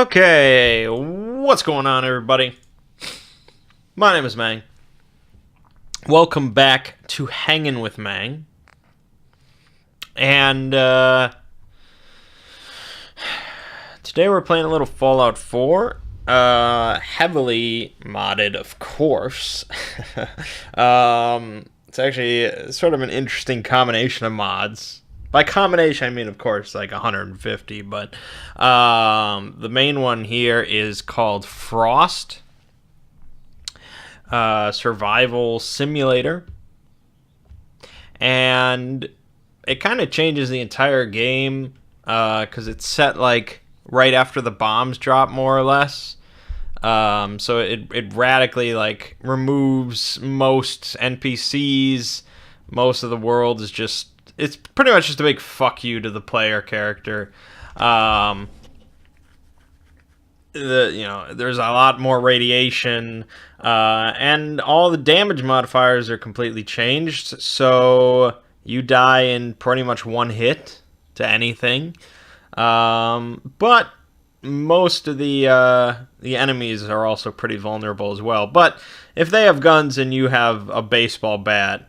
Okay, what's going on, everybody? My name is Mangg. Welcome back to Hanging with Mangg. And today we're playing a little Fallout 4. Heavily modded, of course. It's actually sort of an interesting combination of mods. By combination, I mean, of course, like 150, but the main one here is called Frost Survival Simulator. And it kind of changes the entire game because it's set like right after the bombs drop, more or less. So it radically like removes most NPCs. Most of the world is just, it's pretty much just a big fuck you to the player character. There's a lot more radiation, and all the damage modifiers are completely changed. So you die in pretty much one hit to anything. But most of the enemies are also pretty vulnerable as well. But if they have guns and you have a baseball bat,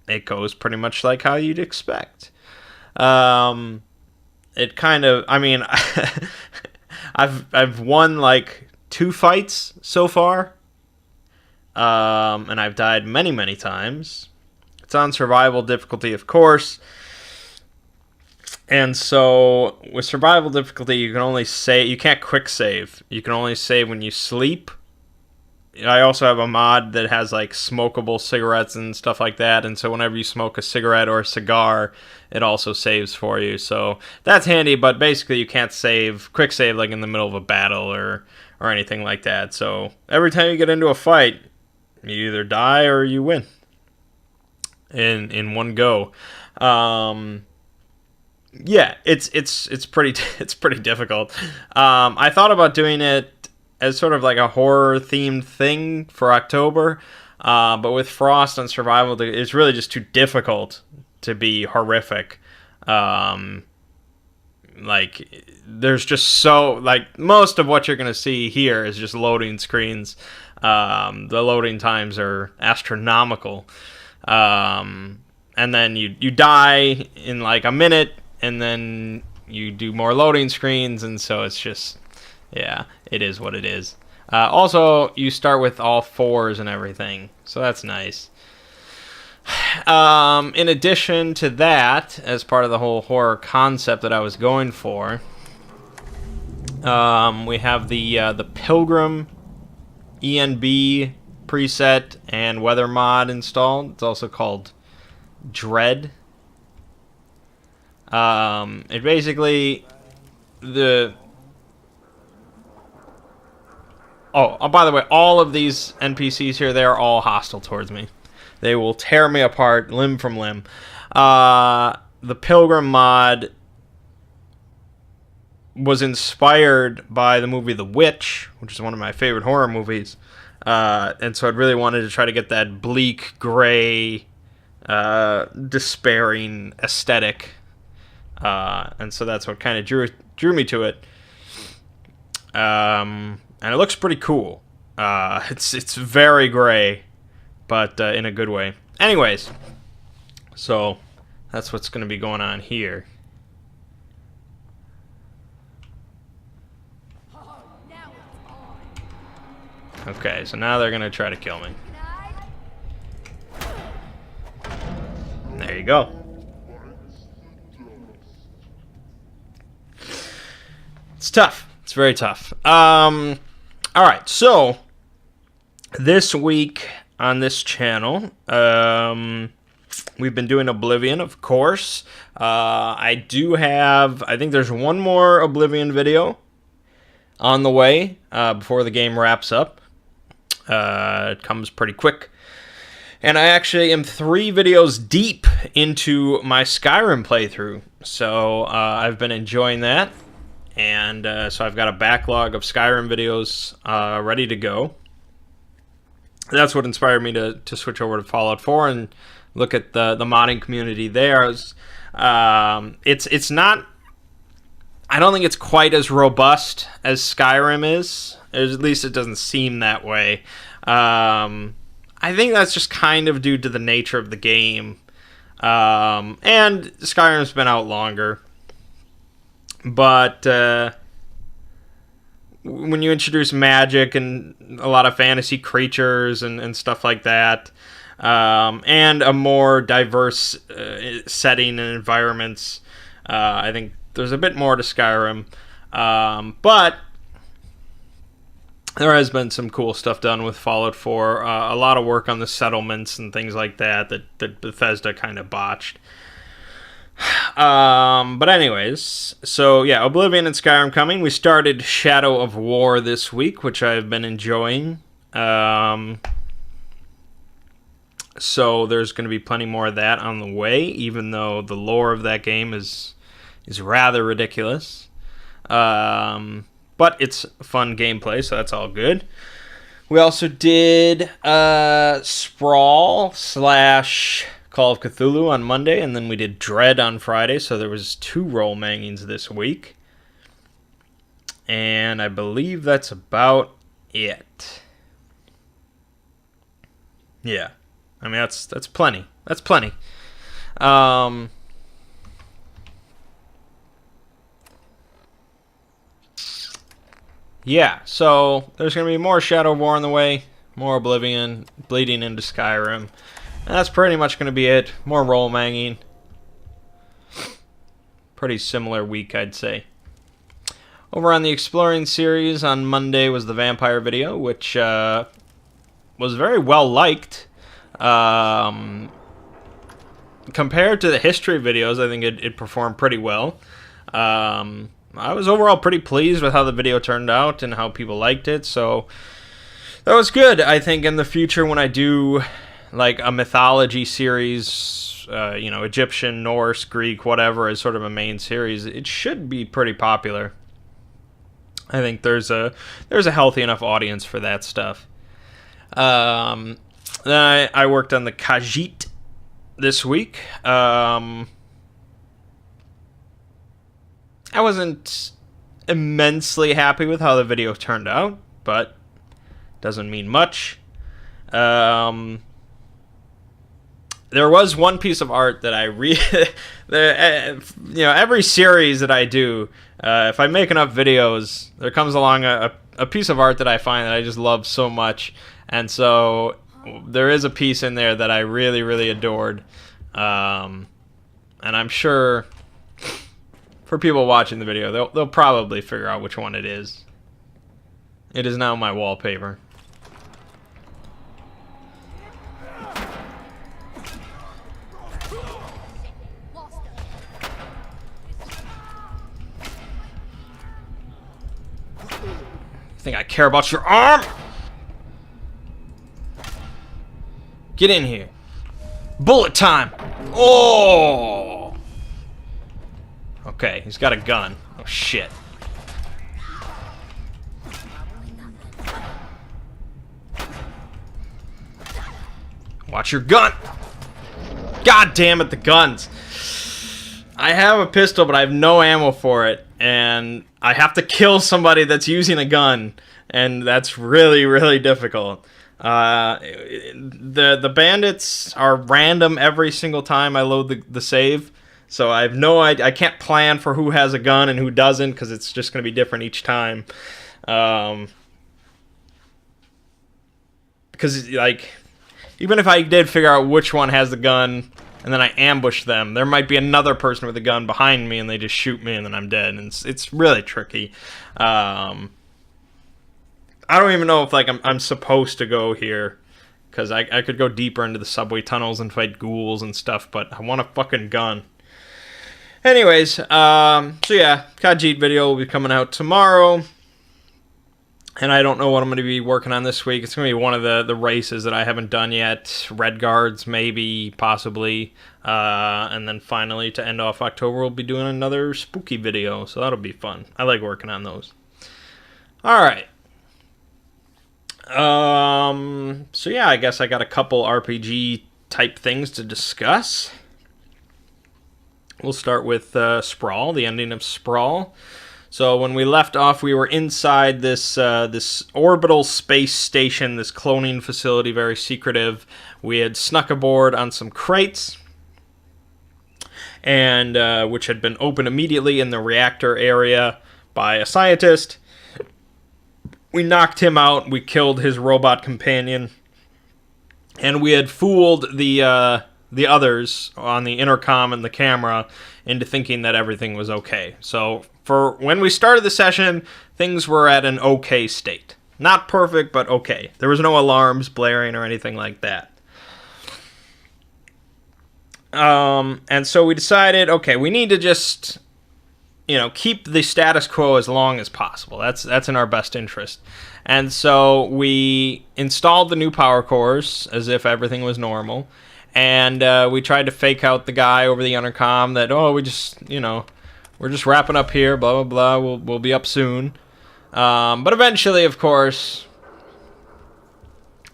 it goes pretty much like how you'd expect. It kind of, I mean, I've won like 2 fights so far, and I've died many times. It's on survival difficulty, of course. And so with survival difficulty, you can only save, you can't quick save. You can only save when you sleep. I also have a mod that has like smokable cigarettes and stuff like that, and so whenever you smoke a cigarette or a cigar, it also saves for you. So that's handy, but basically you can't quick save like in the middle of a battle or anything like that. So every time you get into a fight, you either die or you win in one go. Yeah, it's pretty difficult. I thought about doing it as sort of like a horror-themed thing for October, but with Frost and Survival, it's really just too difficult to be horrific. Like, there's just so, like, most of what you're going to see here is just loading screens. The loading times are astronomical. And then you die in like a minute, and then you do more loading screens, and so it's just, yeah, it is what it is. Also, you start with all 4s and everything, so that's nice. In addition to that, as part of the whole horror concept that I was going for, we have the Pilgrim ENB preset and weather mod installed. It's also called Dread. It basically, Oh, by the way, all of these NPCs here, they're all hostile towards me. They will tear me apart limb from limb. The Pilgrim mod was inspired by the movie The Witch, which is one of my favorite horror movies. And so I really wanted to try to get that bleak, gray, despairing aesthetic. And so that's what kind of drew me to it. And it looks pretty cool. It's very gray, but in a good way. Anyways, so that's what's going to be going on here. Okay, so now they're going to try to kill me. There you go. It's tough. It's very tough. Alright, so this week on this channel, we've been doing Oblivion, of course. I think there's one more Oblivion video on the way before the game wraps up. It comes pretty quick. And I actually am 3 videos deep into my Skyrim playthrough, so I've been enjoying that. And so I've got a backlog of Skyrim videos ready to go. That's what inspired me to switch over to Fallout 4 and look at the modding community there. It's not I don't think it's quite as robust as Skyrim is. At least it doesn't seem that way. I think that's just kind of due to the nature of the game. And Skyrim's been out longer. But when you introduce magic and a lot of fantasy creatures and stuff like that, and a more diverse setting and environments, I think there's a bit more to Skyrim. But there has been some cool stuff done with Fallout 4. A lot of work on the settlements and things like that Bethesda kind of botched. But anyways, so yeah, Oblivion and Skyrim coming. We started Shadow of War this week, which I've been enjoying. So there's going to be plenty more of that on the way, even though the lore of that game is rather ridiculous. But it's fun gameplay, so that's all good. We also did Sprawl / Call of Cthulhu on Monday, and then we did Dread on Friday, so there was 2 roll mangings this week. And I believe that's about it. Yeah. I mean, that's plenty. That's plenty. Yeah, so there's going to be more Shadow of War on the way, more Oblivion, bleeding into Skyrim. And that's pretty much going to be it. More roll manging. Pretty similar week, I'd say. Over on the Exploring series on Monday was the Vampire video, which was very well liked. Compared to the history videos, I think it performed pretty well. I was overall pretty pleased with how the video turned out and how people liked it, so that was good. I think in the future when I do like a mythology series, Egyptian, Norse, Greek, whatever, as sort of a main series, it should be pretty popular. I think there's a healthy enough audience for that stuff. Then I worked on the Khajiit this week. I wasn't immensely happy with how the video turned out, but doesn't mean much. There was one piece of art that I every series that I do, if I make enough videos, there comes along a piece of art that I find that I just love so much, and so there is a piece in there that I really, really adored, and I'm sure for people watching the video, they'll probably figure out which one it is. It is now my wallpaper. Think I care about your arm? Get in here. Bullet time. Oh. Okay, he's got a gun. Oh shit. Watch your gun. God damn it, the guns. I have a pistol, but I have no ammo for it, and I have to kill somebody that's using a gun, and that's really, really difficult. The bandits are random every single time I load the save, so I have no idea. I can't plan for who has a gun and who doesn't, because it's just going to be different each time. Because, like, even if I did figure out which one has the gun, and then I ambush them, there might be another person with a gun behind me, and they just shoot me, and then I'm dead. And it's really tricky. I don't even know if I'm supposed to go here, because I could go deeper into the subway tunnels and fight ghouls and stuff, but I want a fucking gun. Anyways, so yeah, Khajiit video will be coming out tomorrow. And I don't know what I'm going to be working on this week. It's going to be one of the races that I haven't done yet. Red Guards, maybe, possibly. And then finally, to end off October, we'll be doing another spooky video. So that'll be fun. I like working on those. Alright. So yeah, I guess I got a couple RPG type things to discuss. We'll start with Sprawl, the ending of Sprawl. So when we left off, we were inside this this orbital space station, this cloning facility, very secretive. We had snuck aboard on some crates, and which had been opened immediately in the reactor area by a scientist. We knocked him out. We killed his robot companion, and we had fooled the others on the intercom and the camera into thinking that everything was okay. So for when we started the session, things were at an okay state. Not perfect, but okay. There was no alarms blaring or anything like that. And so we decided, okay, we need to just, keep the status quo as long as possible. That's in our best interest. And so we installed the new power cores as if everything was normal. And we tried to fake out the guy over the intercom that, we just, we're just wrapping up here, blah, blah, blah, we'll be up soon. But eventually, of course,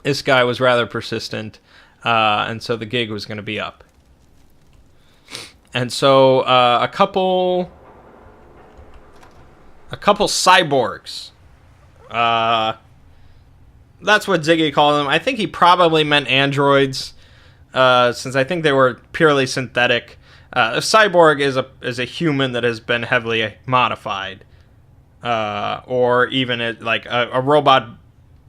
this guy was rather persistent, and so the gig was going to be up. And so a couple cyborgs, that's what Ziggy called them. I think he probably meant androids, since I think they were purely synthetic. A cyborg is a human that has been heavily modified, or even like a robot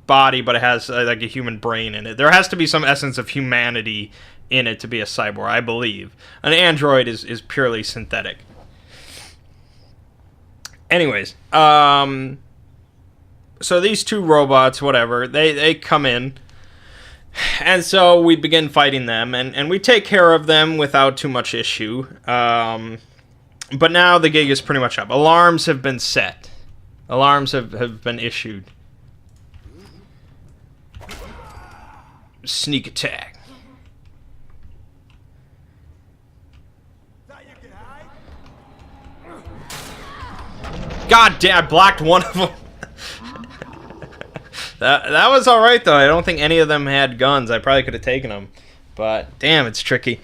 body, but it has like a human brain in it. There has to be some essence of humanity in it to be a cyborg, I believe. An android is purely synthetic. Anyways, so these two robots, whatever, they come in. And so we begin fighting them, and we take care of them without too much issue. But now the gig is pretty much up. Alarms have been set. Alarms have been issued. Sneak attack. God damn, I blocked one of them. That was alright, though. I don't think any of them had guns. I probably could have taken them. But, damn, it's tricky.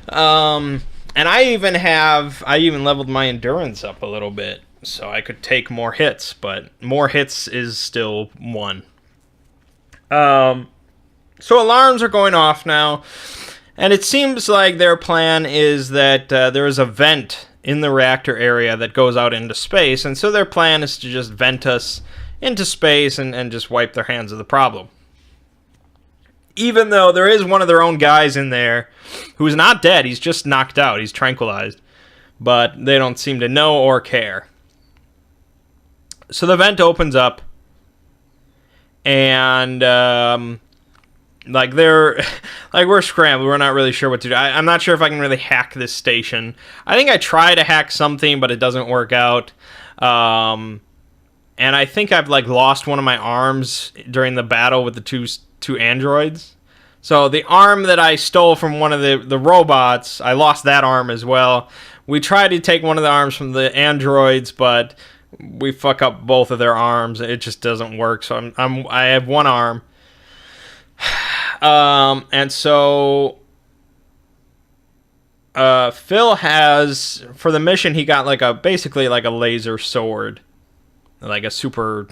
And I even leveled my endurance up a little bit, so I could take more hits, but more hits is still one. So alarms are going off now, and it seems like their plan is that there is a vent in the reactor area that goes out into space, and so their plan is to just vent us into space and just wipe their hands of the problem. Even though there is one of their own guys in there who's not dead, he's just knocked out, he's tranquilized, but they don't seem to know or care. So the vent opens up, and we're scrambled. We're not really sure what to do. I'm not sure if I can really hack this station. I think I try to hack something, but it doesn't work out. And I think I've lost one of my arms during the battle with the two androids. So the arm that I stole from one of the robots, I lost that arm as well. We tried to take one of the arms from the androids, but we fuck up both of their arms. It just doesn't work. So I have one arm. And so Phil has, for the mission, he got basically a laser sword. Like a super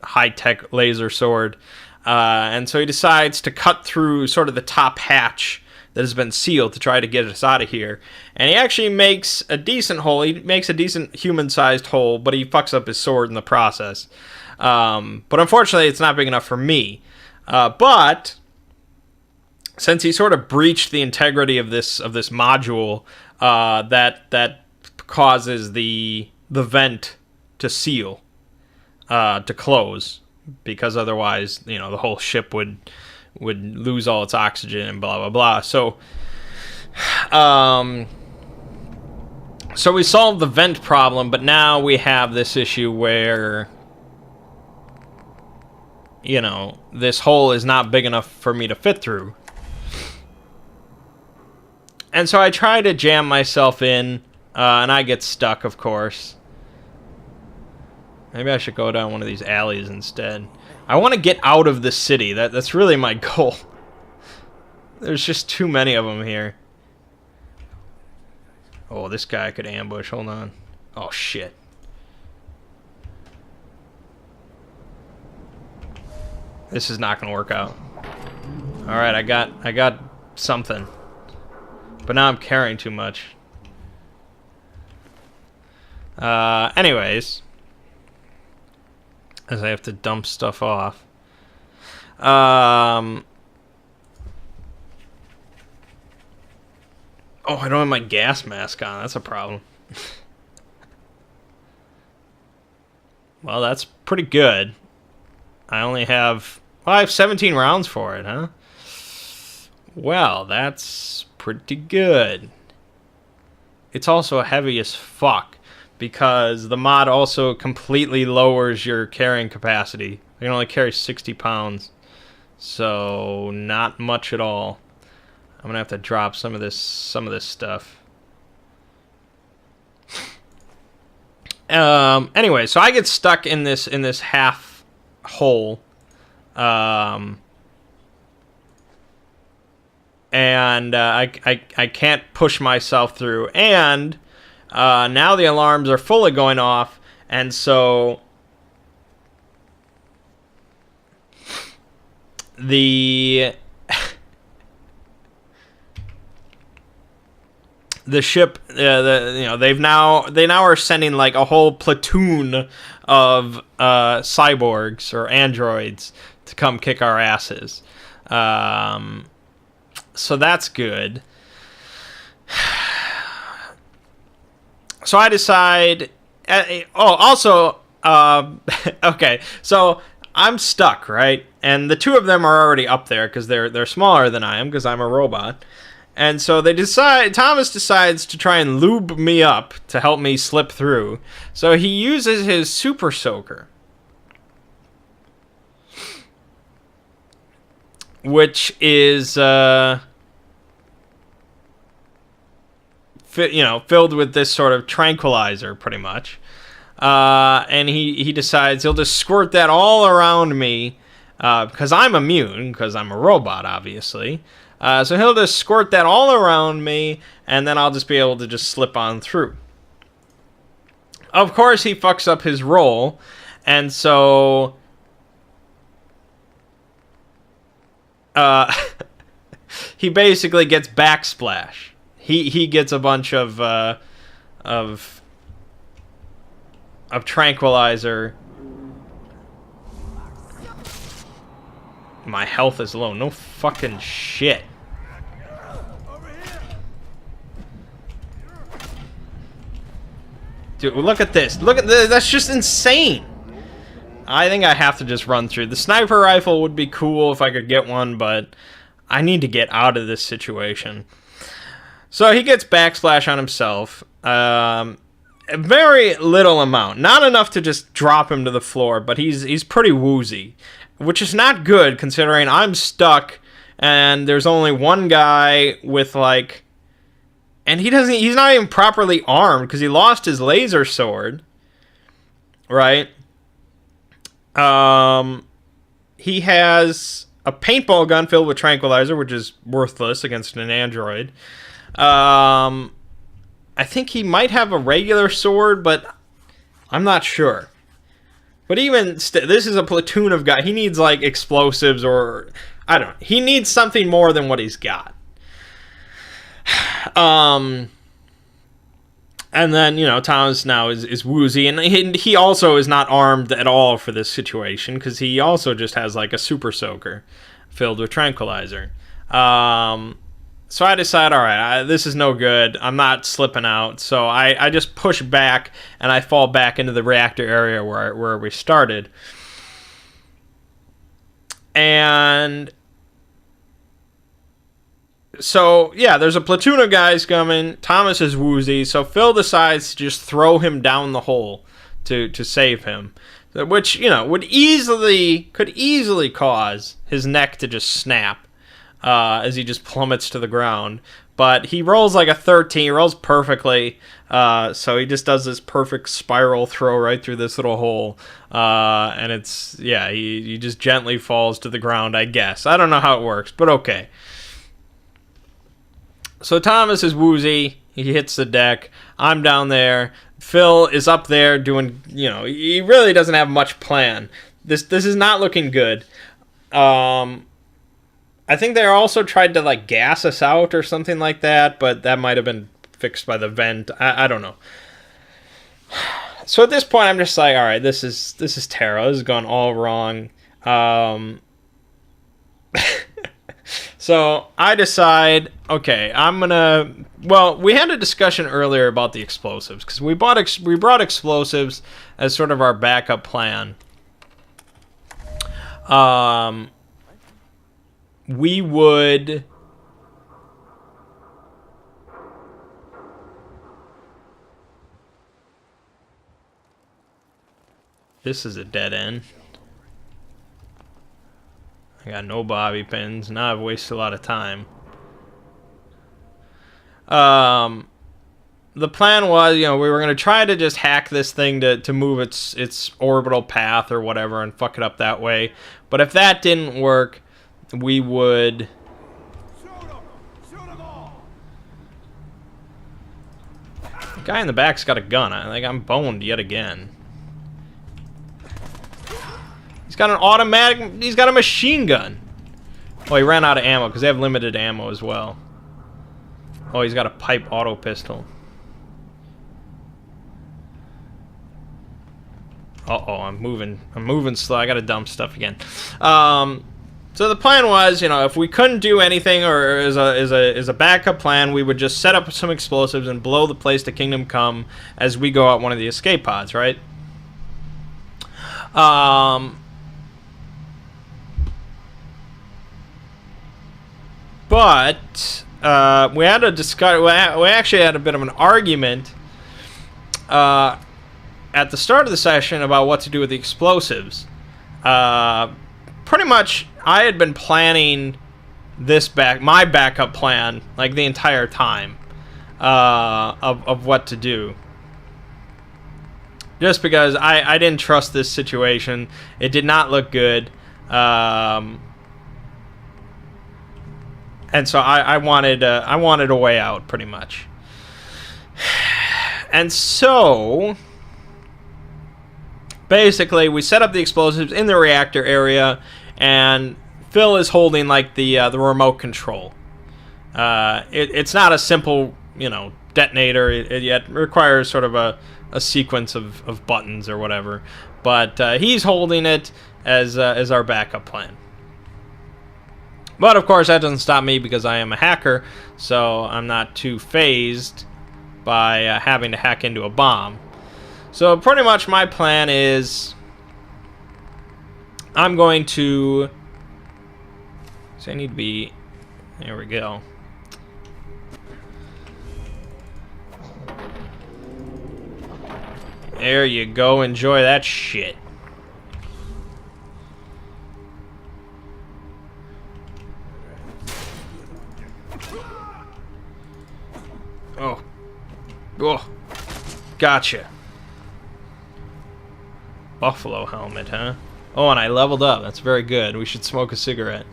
high-tech laser sword. And so he decides to cut through sort of the top hatch that has been sealed to try to get us out of here. And he actually makes a decent hole. He makes a decent human-sized hole, but he fucks up his sword in the process. But unfortunately, it's not big enough for me. But since he sort of breached the integrity of this module, that causes the vent to seal. To close, because otherwise, the whole ship would lose all its oxygen and blah blah blah. So we solved the vent problem, but now we have this issue where this hole is not big enough for me to fit through. And so I try to jam myself in, and I get stuck, of course. Maybe I should go down one of these alleys instead. I want to get out of the city. That's really my goal. There's just too many of them here. Oh, this guy could ambush. Hold on. Oh, shit. This is not going to work out. Alright, I got something. But now I'm carrying too much. Anyways. As I have to dump stuff off. Oh, I don't have my gas mask on. That's a problem. Well, that's pretty good. I only have... Well, I have 17 rounds for it, huh? Well, that's pretty good. It's also heavy as fuck, because the mod also completely lowers your carrying capacity. You can only carry 60 pounds. So, not much at all. I'm gonna have to drop some of this stuff. Anyway, so I get stuck in this half hole. And I can't push myself through. And now the alarms are fully going off, and so the ship, they now are sending like a whole platoon of cyborgs or androids to come kick our asses. So that's good. So I decide. Also, okay. So I'm stuck, right? And the two of them are already up there because they're smaller than I am because I'm a robot. And so Thomas decides to try and lube me up to help me slip through. So he uses his super soaker, which is, filled with this sort of tranquilizer, pretty much. And he decides he'll just squirt that all around me, because I'm immune, because I'm a robot, obviously. So he'll just squirt that all around me, and then I'll just be able to just slip on through. Of course, he fucks up his roll, and so he basically gets backsplash. He gets a bunch of tranquilizer. My health is low. No fucking shit. Dude, look at this. Look at this. That's just insane. I think I have to just run through. The sniper rifle would be cool if I could get one, but I need to get out of this situation. So he gets backsplash on himself. A very little amount. Not enough to just drop him to the floor, but he's pretty woozy. Which is not good, considering I'm stuck, and there's only one guy with, like... And he's not even properly armed, because he lost his laser sword. Right? He has a paintball gun filled with tranquilizer, which is worthless against an android. I think he might have a regular sword, but I'm not sure. But even this is a platoon of guys. He needs like explosives, or I don't know. He needs something more than what he's got. And then, Thomas now is woozy, and he also is not armed at all for this situation, because he also just has like a super soaker filled with tranquilizer. So I decide, all right, this is no good. I'm not slipping out. So I just push back, and I fall back into the reactor area where we started. And so, yeah, there's a platoon of guys coming. Thomas is woozy, so Phil decides to just throw him down the hole to save him. Which, could easily cause his neck to just snap. As he just plummets to the ground. But he rolls like a 13. He rolls perfectly. So he just does this perfect spiral throw right through this little hole. And it's, yeah, he just gently falls to the ground, I guess. I don't know how it works, but okay. So Thomas is woozy. He hits the deck. I'm down there. Phil is up there doing, he really doesn't have much plan. This is not looking good. I think they also tried to, like, gas us out or something like that, but that might have been fixed by the vent. I don't know. So at this point, I'm just like, all right, this is terrible. This has gone all wrong. So I decide, okay, I'm gonna. Well, we had a discussion earlier about the explosives because we brought explosives as sort of our backup plan. We would. This is a dead end. I got no bobby pins. Now I've wasted a lot of time. The plan was, we were going to try to just hack this thing to move its orbital path or whatever and fuck it up that way. But if that didn't work, we would... The guy in the back's got a gun. I think I'm boned yet again. He's got an automatic... He's got a machine gun. Oh, he ran out of ammo because they have limited ammo as well. Oh, he's got a pipe auto pistol. Uh-oh, I'm moving slow. I gotta dump stuff again. So the plan was, if we couldn't do anything or as a backup plan, we would just set up some explosives and blow the place to Kingdom Come as we go out one of the escape pods, right? But we had a discussion. We actually had a bit of an argument at the start of the session about what to do with the explosives. Pretty much, I had been planning my backup plan like the entire time of what to do. Just because I didn't trust this situation, it did not look good. And so I wanted a way out, pretty much. And so, basically, we set up the explosives in the reactor area, and Phil is holding like the remote control. It's not a simple, detonator. It requires sort of a sequence of buttons or whatever. But he's holding it as our backup plan. But, of course, that doesn't stop me because I am a hacker, so I'm not too fazed by having to hack into a bomb. So, pretty much my plan is I'm going to... So I need to be... There we go. There you go. Enjoy that shit. Oh, gotcha. Buffalo helmet, huh? Oh, and I leveled up. That's very good. We should smoke a cigarette.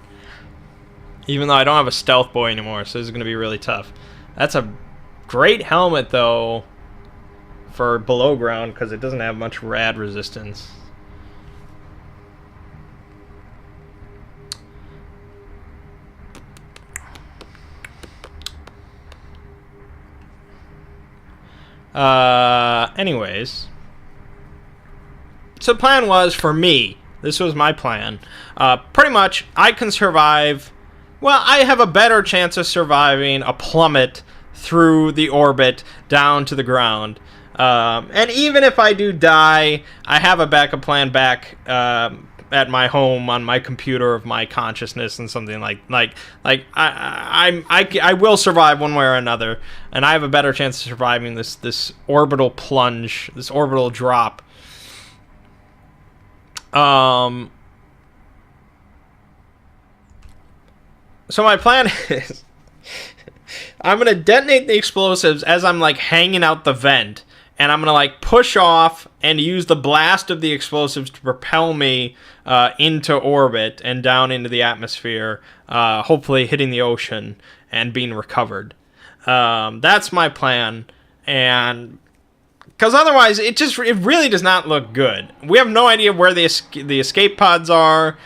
Even though I don't have a stealth boy anymore, so this is going to be really tough. That's a great helmet, though, for below ground, because it doesn't have much rad resistance. Anyways. So the plan was, for me, this was my plan, pretty much, I can survive, well, I have a better chance of surviving a plummet through the orbit down to the ground. And even if I do die, I have a backup plan back, at my home on my computer of my consciousness and something like I will survive one way or another, and I have a better chance of surviving this orbital plunge, this orbital drop. So my plan is I'm gonna detonate the explosives as I'm like hanging out the vent, and I'm gonna like push off and use the blast of the explosives to propel me into orbit and down into the atmosphere, hopefully hitting the ocean and being recovered. That's my plan, and because otherwise it really does not look good. We have no idea where the escape pods are.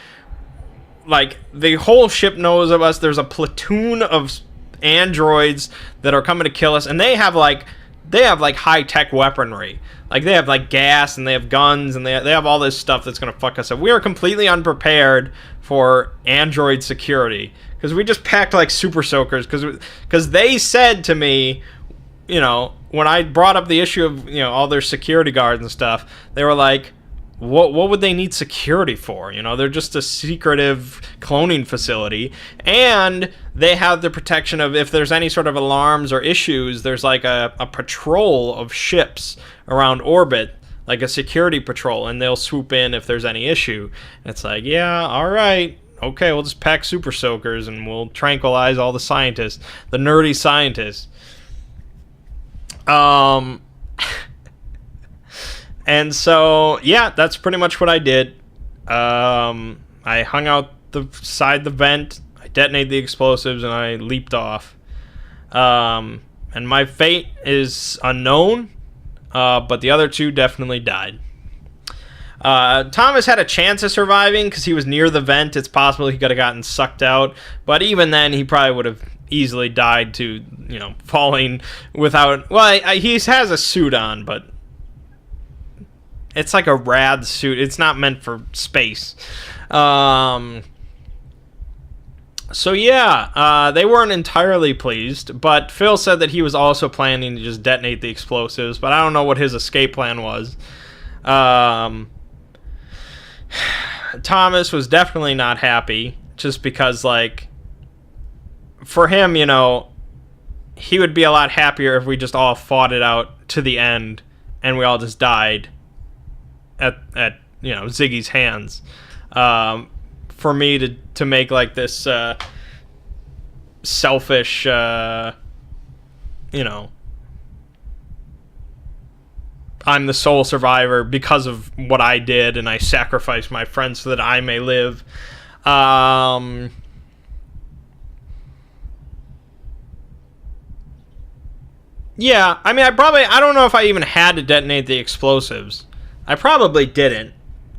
Like, the whole ship knows of us. There's a platoon of androids that are coming to kill us, and they have high-tech weaponry. Like, they have like gas, and they have guns, and they have all this stuff that's gonna fuck us up. We are completely unprepared for android security because we just packed like super soakers because they said to me, you know, when I brought up the issue of, you know, all their security guards and stuff, they were like, what would they need security for? You know, they're just a secretive cloning facility, and they have the protection of, if there's any sort of alarms or issues, there's like a patrol of ships around orbit, like a security patrol, and they'll swoop in if there's any issue. And it's like, yeah, all right, okay, we'll just pack super soakers and we'll tranquilize all the scientists, the nerdy scientists. And so, yeah, that's pretty much what I did. I hung out the vent, I detonated the explosives, and I leaped off. And my fate is unknown, but the other two definitely died. Thomas had a chance of surviving because he was near the vent. It's possible he could have gotten sucked out, but even then, he probably would have easily died to, you know, falling without... Well, he has a suit on, but... It's like a rad suit. It's not meant for space. So yeah, they weren't entirely pleased, but Phil said that he was also planning to just detonate the explosives, but I don't know what his escape plan was. Thomas was definitely not happy, just because, like, for him, you know, he would be a lot happier if we just all fought it out to the end and we all just died at you know, Ziggy's hands. For me to make like this selfish, you know, I'm the sole survivor because of what I did, and I sacrificed my friends so that I may live. Yeah, I mean, I don't know if I even had to detonate the explosives. I probably didn't,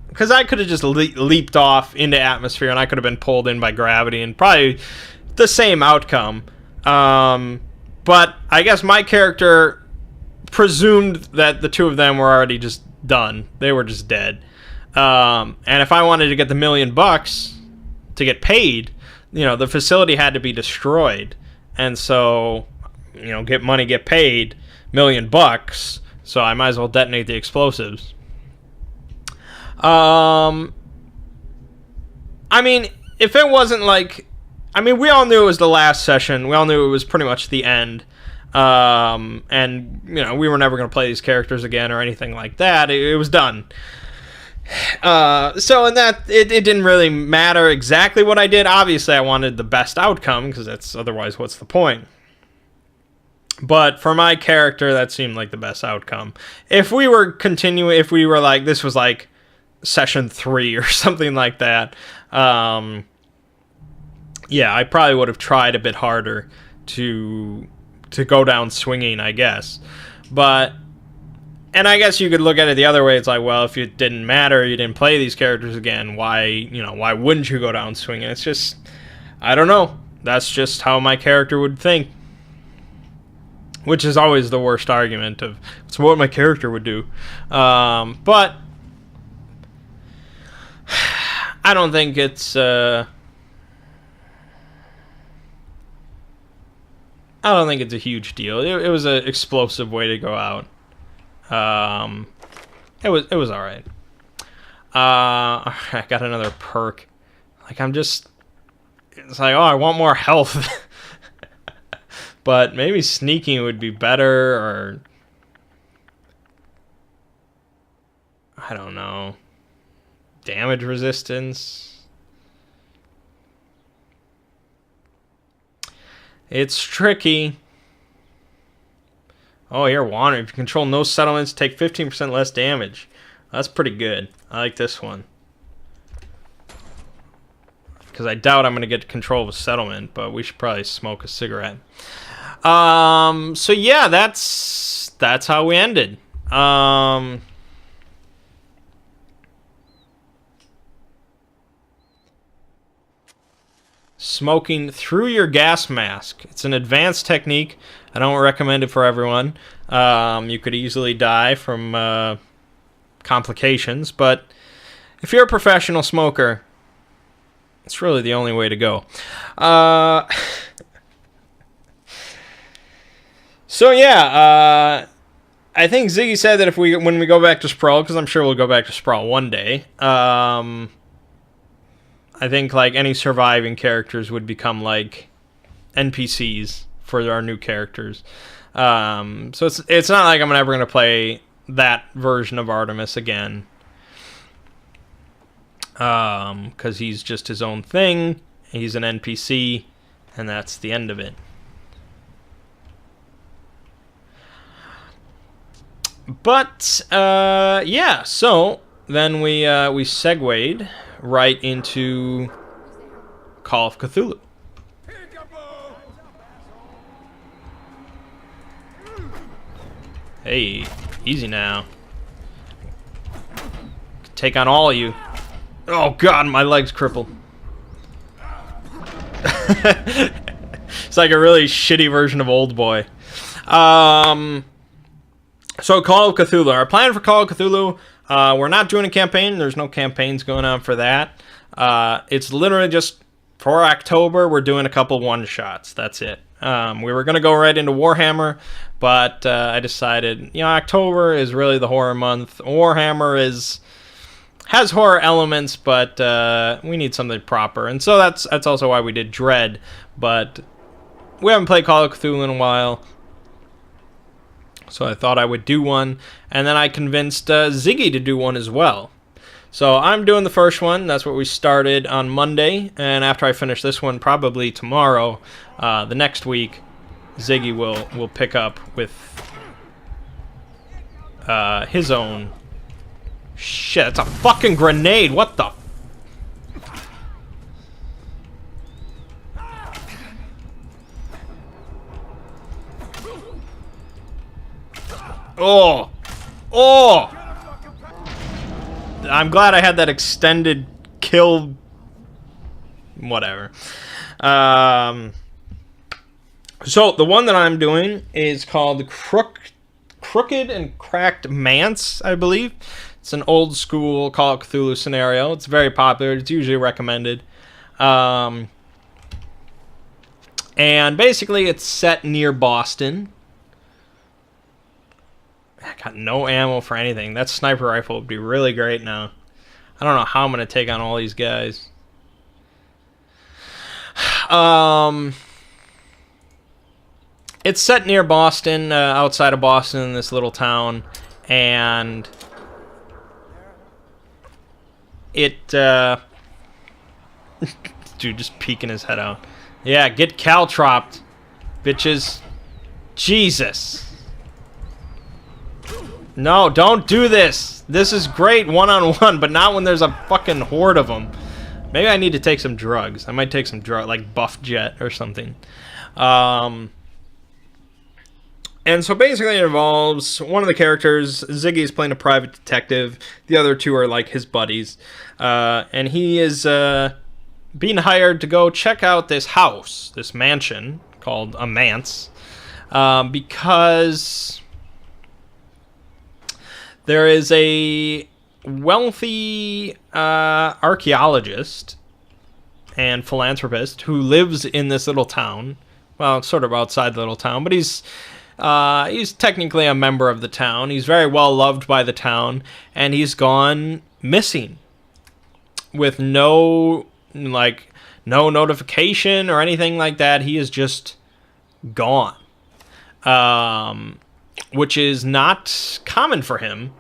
because I could have just leaped off into atmosphere, and I could have been pulled in by gravity, and probably the same outcome. But I guess my character presumed that the two of them were already just done. They were just dead. And if I wanted to get the $1 million to get paid, you know, the facility had to be destroyed. And so, you know, get paid, $1 million. So I might as well detonate the explosives. I mean, if it wasn't like, I mean, we all knew it was the last session. We all knew it was pretty much the end. And, you know, we were never going to play these characters again or anything like that. It was done. So in that, it didn't really matter exactly what I did. Obviously, I wanted the best outcome, because that's, otherwise, what's the point? But for my character, that seemed like the best outcome. If we were like, this was like session 3 or something like that, yeah, I probably would have tried a bit harder to go down swinging, I guess. But, and I guess you could look at it the other way. It's like, well, if it didn't matter, you didn't play these characters again, why wouldn't you go down swinging? It's just, I don't know. That's just how my character would think. Which is always the worst argument of, it's what my character would do. But I don't think it's a huge deal. It was an explosive way to go out. It was all right. I got another perk. Like, it's like, oh, I want more health. But maybe sneaking would be better, or I don't know. Damage resistance. It's tricky. Oh, here, wander. If you control no settlements, take 15% less damage. That's pretty good. I like this one. Because I doubt I'm going to get control of a settlement, but we should probably smoke a cigarette. So yeah, that's how we ended. Smoking through your gas mask. It's an advanced technique. I don't recommend it for everyone. You could easily die from complications, but if you're a professional smoker, it's really the only way to go. So yeah, I think Ziggy said that when we go back to Sprawl, because I'm sure we'll go back to Sprawl one day. I think like any surviving characters would become like NPCs for our new characters. So it's not like I'm ever gonna play that version of Artemis again. Because he's just his own thing. He's an NPC, and that's the end of it. But yeah, so then we segued right into Call of Cthulhu. Hey, easy now. Take on all of you. Oh god, my leg's crippled. It's like a really shitty version of Old Boy. So Call of Cthulhu. Our plan for Call of Cthulhu, we're not doing a campaign. There's no campaigns going on for that. It's literally just for October, we're doing a couple one-shots. That's it. We were going to go right into Warhammer, but I decided, October is really the horror month. Warhammer has horror elements, but we need something proper. And so that's also why we did Dread, but we haven't played Call of Cthulhu in a while. So I thought I would do one, and then I convinced Ziggy to do one as well. So I'm doing the first one. That's what we started on Monday, and after I finish this one, probably tomorrow, the next week, Ziggy will pick up with his own. Shit, that's a fucking grenade. What the? Oh! Oh! I'm glad I had that extended kill. Whatever. So the one that I'm doing is called Crooked and Cracked Manse, I believe. It's an old school Call of Cthulhu scenario. It's very popular. It's usually recommended. And basically it's set near Boston. I got no ammo for anything. That sniper rifle would be really great now. I don't know how I'm going to take on all these guys. It's set near Boston, outside of Boston in this little town. And it... dude, just peeking his head out. Yeah, get caltropped, bitches. Jesus. No, don't do this. This is great one-on-one, but not when there's a fucking horde of them. Maybe I need to take some drugs. I might take some drugs, like Buff Jet or something. And so basically it involves one of the characters. Ziggy is playing a private detective. The other two are like his buddies. And he is being hired to go check out this house, this mansion called a manse, because there is a wealthy archaeologist and philanthropist who lives in this little town. Well, sort of outside the little town, but he's technically a member of the town. He's very well loved by the town, and he's gone missing with no notification or anything like that. He is just gone. Which is not common for him,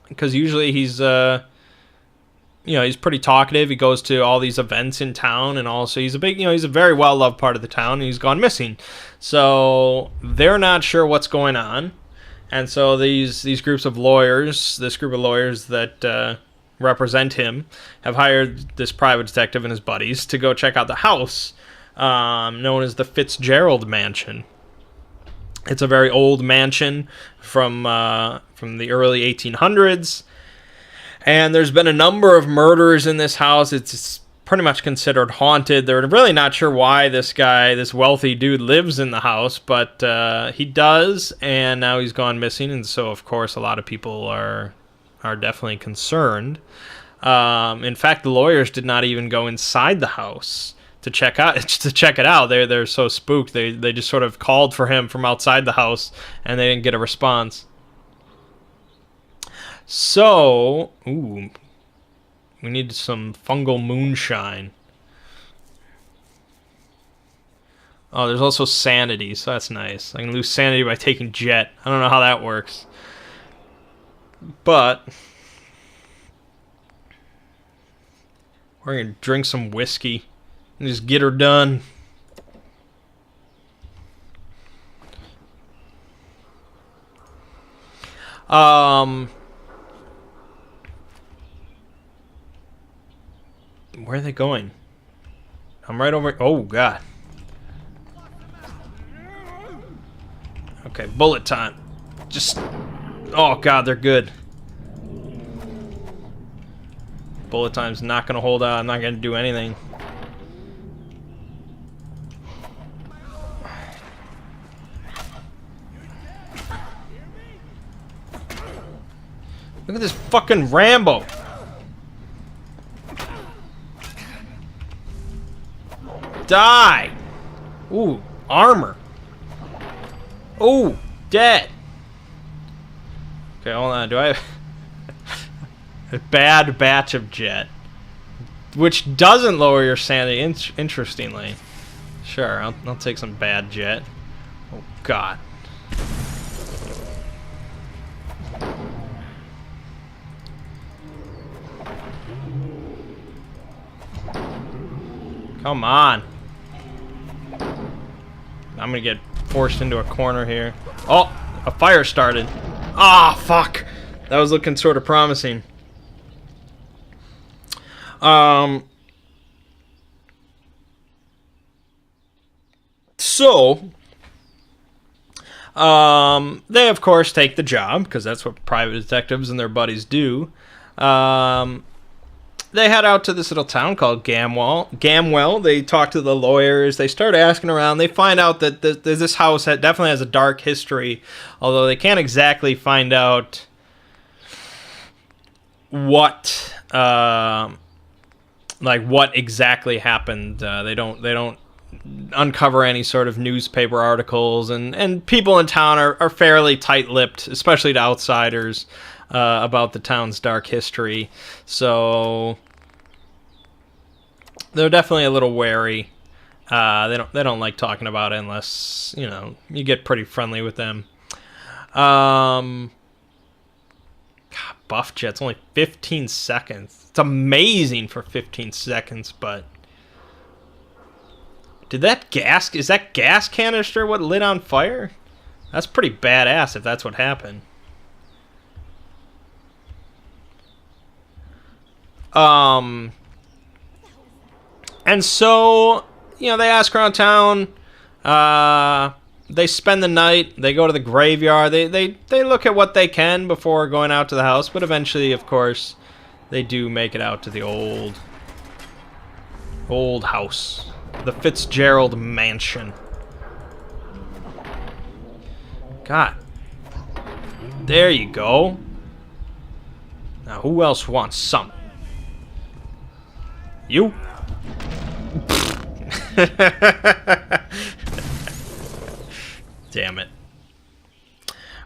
because usually he's he's pretty talkative. He goes to all these events in town, and also he's a very well loved part of the town, and he's gone missing. So they're not sure what's going on, and so these groups of lawyers, this group of lawyers that represent him, have hired this private detective and his buddies to go check out the house. known as the Fitzgerald Mansion. It's a very old mansion from the early 1800s, and there's been a number of murders in this house. It's pretty much considered haunted. They're really not sure why this guy, this wealthy dude, lives in the house, but he does, and now he's gone missing, and so of course a lot of people are definitely concerned. In fact, the lawyers did not even go inside the house to check it out. They're so spooked. They just sort of called for him from outside the house, and they didn't get a response. So, ooh, we need some fungal moonshine. Oh, there's also sanity, so that's nice. I can lose sanity by taking jet. I don't know how that works, but we're gonna drink some whiskey and just get her done. Where are they going? I'm right over. Oh God. Okay, bullet time. Just. Oh God, they're good. Bullet time's not gonna hold out. I'm not gonna do anything. Look at this fucking Rambo. Die. Ooh, armor. Ooh, dead. Okay, hold on. Do I have a bad batch of jet, which doesn't lower your sanity? Interestingly, sure. I'll take some bad jet. Oh God. Come on. I'm gonna get forced into a corner here. Oh, a fire started. Ah, fuck. That was looking sort of promising. They of course take the job, because that's what private detectives and their buddies do. They head out to this little town called Gamwell. They talk to the lawyers. They start asking around. They find out that this house definitely has a dark history, although they can't exactly find out what exactly happened. They don't uncover any sort of newspaper articles, and people in town are fairly tight-lipped, especially to outsiders, about the town's dark history. So they're definitely a little wary. They don't like talking about it unless, you know, you get pretty friendly with them. God, buff jet's only 15 seconds. It's amazing for 15 seconds, but is that gas canister what lit on fire? That's pretty badass if that's what happened. And so, you know, they ask around town. They spend the night. They go to the graveyard. They look at what they can before going out to the house. But eventually, of course, they do make it out to the old house, the Fitzgerald Mansion. God, there you go. Now, who else wants some? You? Damn it.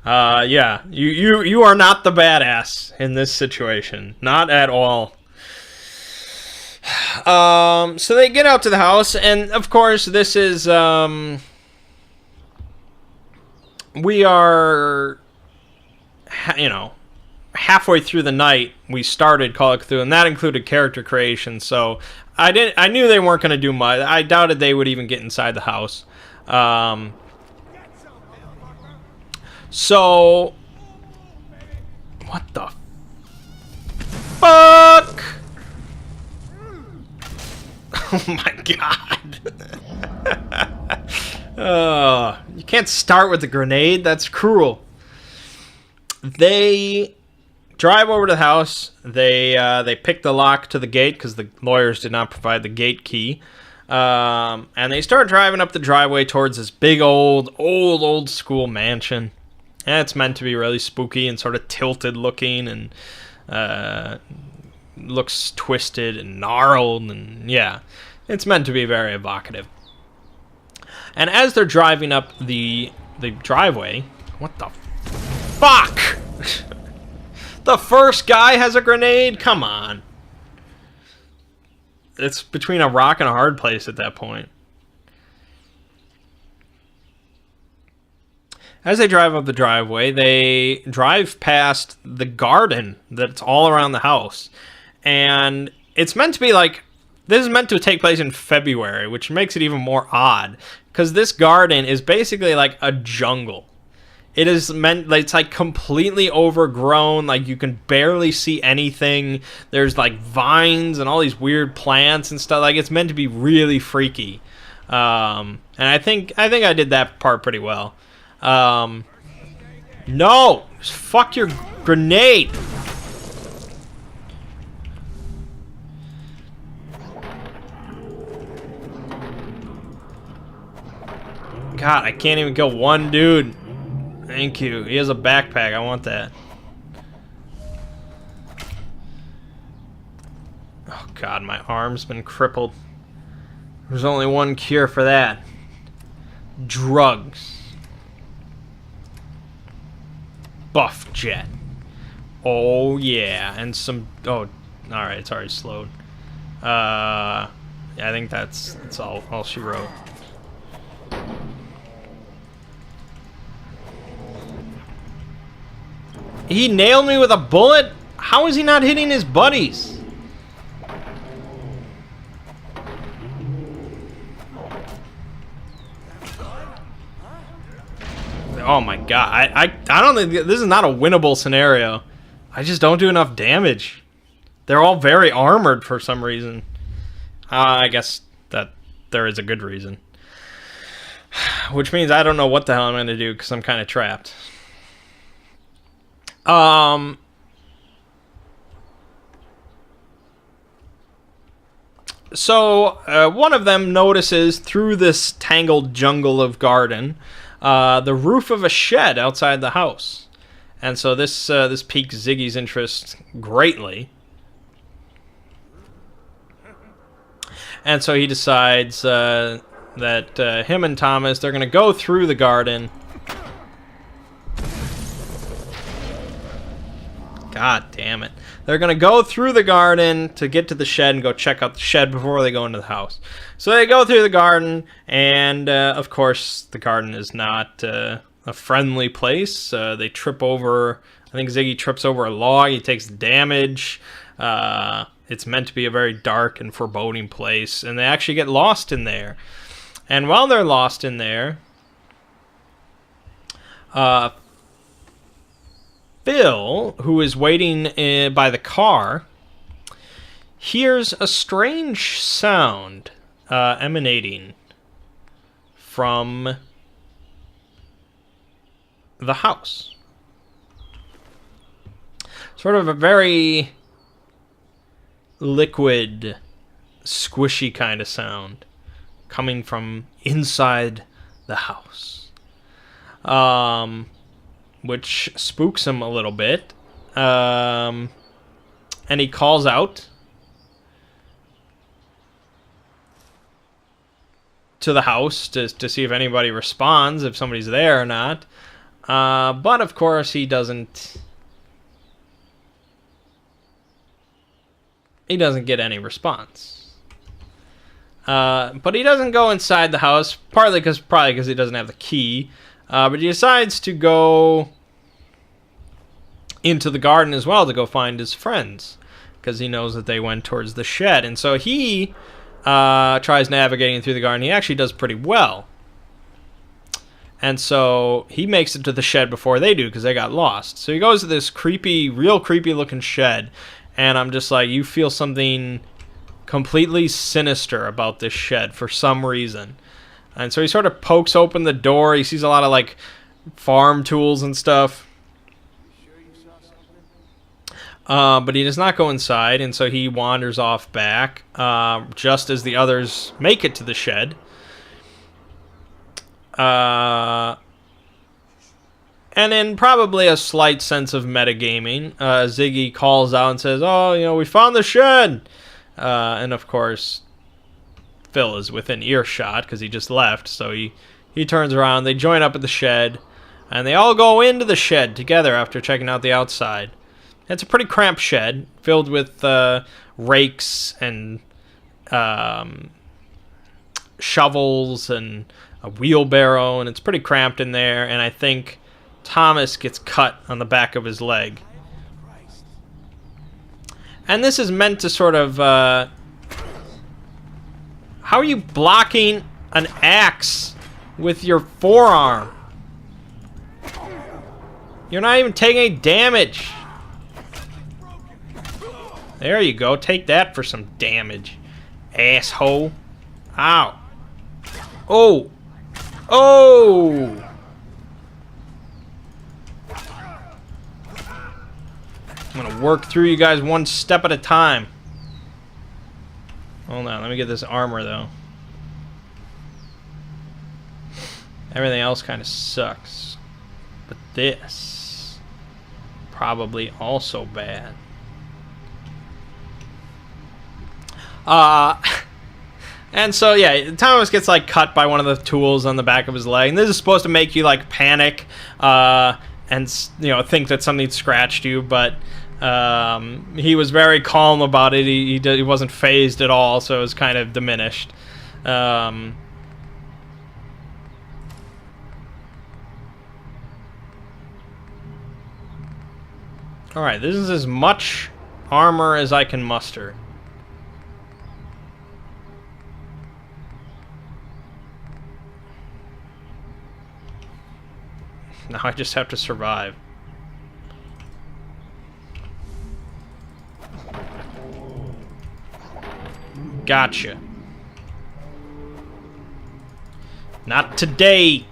Yeah, you are not the badass in this situation. Not at all. So they get out to the house, and of course this is, we are, you know, halfway through the night we started Call of Cthulhu, and that included character creation, so I knew they weren't going to do much. I doubted they would even get inside the house. So what the fuck? Oh my God. You can't start with a grenade. That's cruel. They drive over to the house. They pick the lock to the gate because the lawyers did not provide the gate key. And they start driving up the driveway towards this big old school mansion. And it's meant to be really spooky and sort of tilted looking and looks twisted and gnarled. And yeah, it's meant to be very evocative. And as they're driving up the driveway, what the fuck? The first guy has a grenade? Come on. It's between a rock and a hard place at that point. As they drive up the driveway, they drive past the garden that's all around the house. And it's meant to be like, this is meant to take place in February, which makes it even more odd. Because this garden is basically like a jungle. It is meant, it's like completely overgrown, like you can barely see anything. There's like vines and all these weird plants and stuff. Like it's meant to be really freaky. And I think I did that part pretty well. No! Fuck your grenade! God, I can't even kill one dude. Thank you. He has a backpack. I want that. Oh God, my arm's been crippled. There's only one cure for that. Drugs. Buff jet. Oh yeah, and some. Oh, all right. It's already slowed. Yeah, I think that's all she wrote. He nailed me with a bullet? How is he not hitting his buddies? Oh my God. I don't think this is not a winnable scenario. I just don't do enough damage. They're all very armored for some reason. I guess that there is a good reason. Which means I don't know what the hell I'm going to do because I'm kind of trapped. So one of them notices through this tangled jungle of garden the roof of a shed outside the house, and so this piques Ziggy's interest greatly, and so he decides that him and Thomas, they're gonna go through the garden. God damn it. They're going to go through the garden to get to the shed and go check out the shed before they go into the house. So they go through the garden, and of course, the garden is not a friendly place. They trip over, I think Ziggy trips over a log, he takes damage. It's meant to be a very dark and foreboding place, and they actually get lost in there. And while they're lost in there, Phil, who is waiting by the car, hears a strange sound emanating from the house. Sort of a very liquid, squishy kind of sound coming from inside the house. Which spooks him a little bit. And he calls out to the house to see if anybody responds, if somebody's there or not. But of course he doesn't get any response. But he doesn't go inside the house, probably because he doesn't have the key. But he decides to go into the garden as well to go find his friends, because he knows that they went towards the shed. And so he tries navigating through the garden. He actually does pretty well. And so he makes it to the shed before they do because they got lost. So he goes to this real creepy looking shed. And I'm just like, you feel something completely sinister about this shed for some reason. And so he sort of pokes open the door. He sees a lot of, like, farm tools and stuff. But he does not go inside, and so he wanders off back, just as the others make it to the shed. And in probably a slight sense of metagaming, Ziggy calls out and says, "Oh, you know, we found the shed!" And of course, Phil is within earshot because he just left, so he turns around, they join up at the shed, and they all go into the shed together after checking out the outside. It's a pretty cramped shed, filled with rakes and shovels and a wheelbarrow, and it's pretty cramped in there, and I think Thomas gets cut on the back of his leg. And this is meant to sort of... how are you blocking an axe with your forearm? You're not even taking any damage. There you go. Take that for some damage, asshole. Ow. Oh. Oh. I'm going to work through you guys one step at a time. Hold on. Let me get this armor, though. Everything else kind of sucks. But this... probably also bad. And so, yeah, Thomas gets, like, cut by one of the tools on the back of his leg. And this is supposed to make you, like, panic and, you know, think that something scratched you. But he was very calm about it. He wasn't fazed at all, so it was kind of diminished. All right, this is as much armor as I can muster. Now I just have to survive. Gotcha. Not today.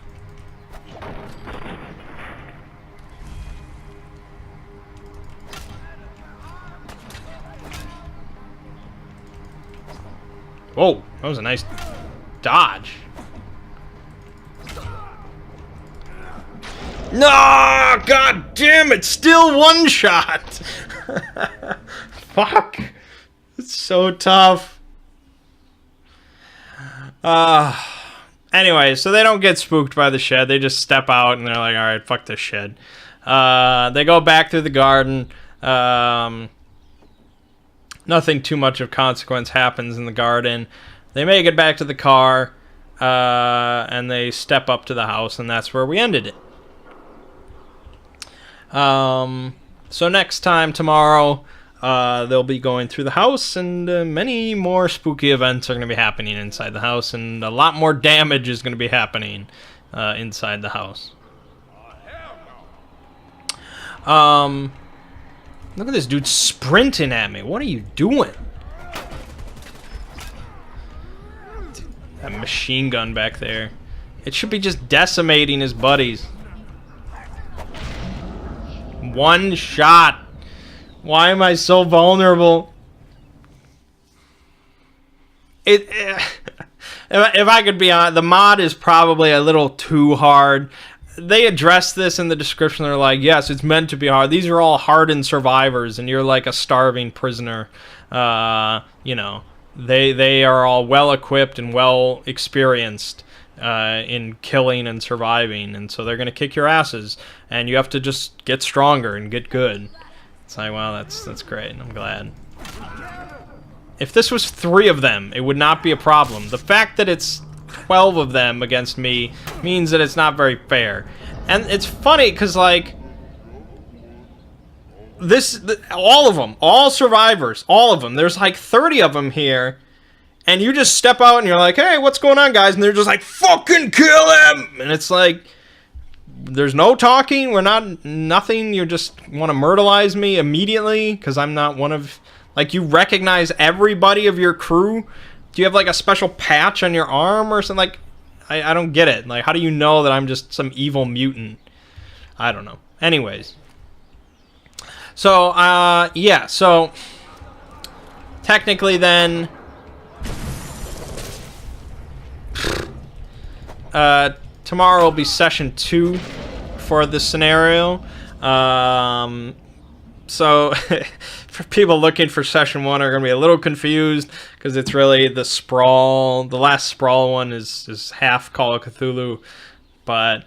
Whoa, that was a nice dodge. No, god damn it, still one shot. Fuck. It's so tough. Anyway, so they don't get spooked by the shed. They just step out and they're like, all right, fuck this shed. They go back through the garden. Nothing too much of consequence happens in the garden. They make it back to the car, and they step up to the house, and that's where we ended it. So next time, tomorrow, they'll be going through the house, and many more spooky events are going to be happening inside the house, and a lot more damage is going to be happening inside the house. Look at this dude sprinting at me. What are you doing? That machine gun back there. It should be just decimating his buddies. One shot. Why am I so vulnerable? If I could be honest, the mod is probably a little too hard. They address this in the description. They're like, yes, it's meant to be hard. These are all hardened survivors, and you're like a starving prisoner. You know, they are all well equipped and well experienced in killing and surviving, and so they're gonna kick your asses, and you have to just get stronger and get good. It's like, wow, that's great. I'm glad. If this was 3 of them, it would not be a problem. The fact that it's 12 of them against me means that it's not very fair. And it's funny because, like, all of them, all survivors, all of them, there's like 30 of them here, and you just step out and you're like, hey, what's going on, guys? And they're just like, fucking kill him! And it's like, there's no talking, nothing, you just want to myrtleize me immediately because I'm not one of, like, you recognize everybody of your crew. Do you have like a special patch on your arm or something? Like, I don't get it. Like, how do you know that I'm just some evil mutant? I don't know. Anyways. So, yeah, so technically then tomorrow will be session 2 for this scenario. So for people looking for session 1 are going to be a little confused because it's really the Sprawl. The last Sprawl one is half Call of Cthulhu, but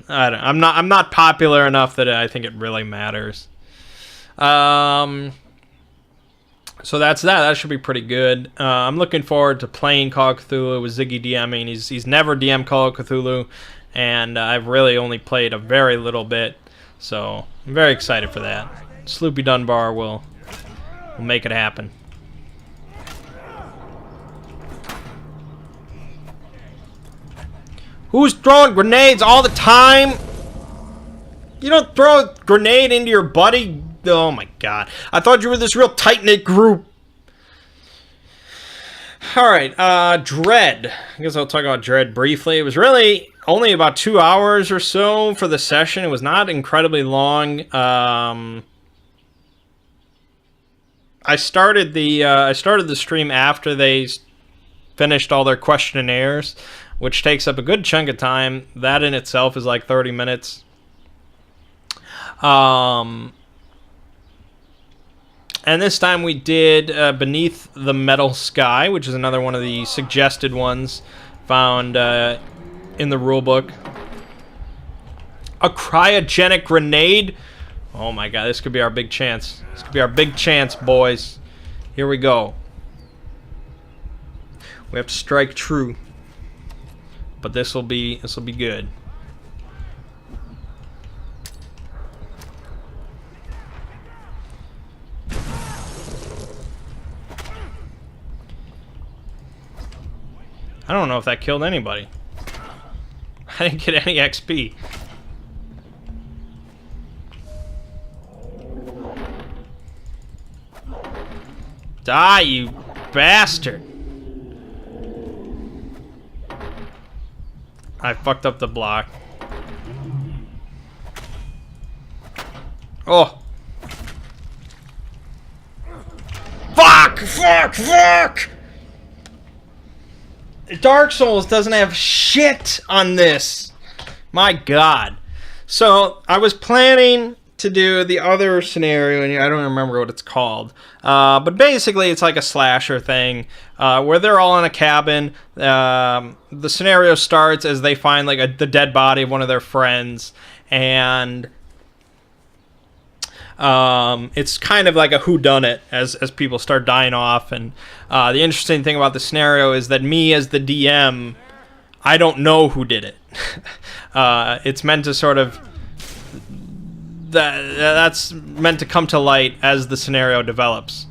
I'm not popular enough that I think it really matters. So that's that. That should be pretty good. I'm looking forward to playing Call of Cthulhu with Ziggy DMing. He's never DM'd Call of Cthulhu, and I've really only played a very little bit, so I'm very excited for that. Sloopy Dunbar will make it happen. Who's throwing grenades all the time? You don't throw a grenade into your buddy. Oh my god. I thought you were this real tight-knit group. Alright, Dread. I guess I'll talk about Dread briefly. It was really only about 2 hours or so for the session. It was not incredibly long. I started the stream after they finished all their questionnaires, which takes up a good chunk of time. That in itself is like 30 minutes. And this time we did Beneath the Metal Sky, which is another one of the suggested ones found in the rulebook. A cryogenic grenade? Oh my god, this could be our big chance. This could be our big chance, boys. Here we go. We have to strike true. But this will be good. I don't know if that killed anybody. I didn't get any XP. Die, you bastard! I fucked up the block. Oh! Fuck! Fuck! Fuck! Dark Souls doesn't have shit on this. My god. So, I was planning to do the other scenario, and I don't remember what it's called. But basically, it's like a slasher thing, where they're all in a cabin. The scenario starts as they find like the dead body of one of their friends, and it's kind of like a whodunit as people start dying off. And the interesting thing about the scenario is that me as the DM, I don't know who did it. It's meant to sort of that's meant to come to light as the scenario develops.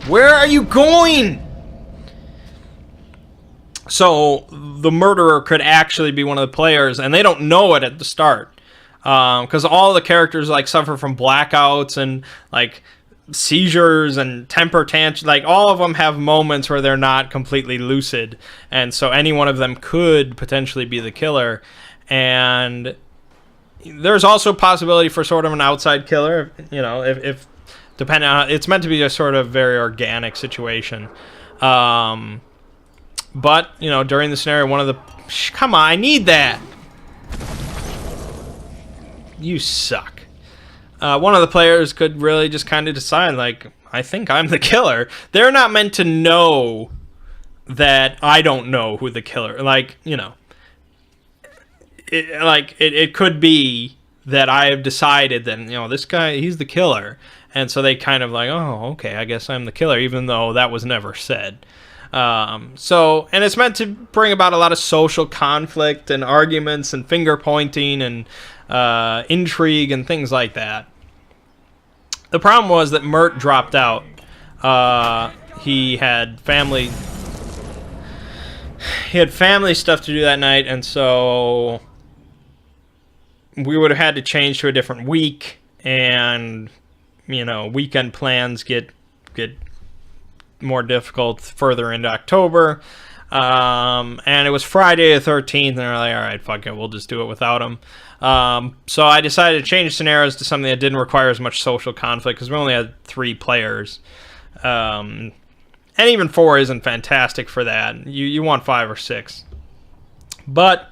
Where are you going? So the murderer could actually be one of the players, and they don't know it at the start, because all the characters like suffer from blackouts and like seizures and temper tantrums. Like all of them have moments where they're not completely lucid, and so any one of them could potentially be the killer. And there's also a possibility for sort of an outside killer, you know, if depending on, it's meant to be a sort of very organic situation. But, you know, during the scenario, one of the... Come on, I need that! You suck. One of the players could really just kind of decide, like, I think I'm the killer. They're not meant to know that I don't know who the killer... Like, you know... It could be that I have decided that, you know, this guy, he's the killer. And so they kind of like, oh, okay, I guess I'm the killer, even though that was never said. And it's meant to bring about a lot of social conflict and arguments and finger pointing and intrigue and things like that. The problem was that Mert dropped out. He had family stuff to do that night, and so we would have had to change to a different week, and you know, weekend plans get more difficult further into October. And it was Friday the 13th, and they're like, all right, fuck it, we'll just do it without them. So I decided to change scenarios to something that didn't require as much social conflict, because we only had 3 players. And even 4 isn't fantastic for that. You want 5 or 6. But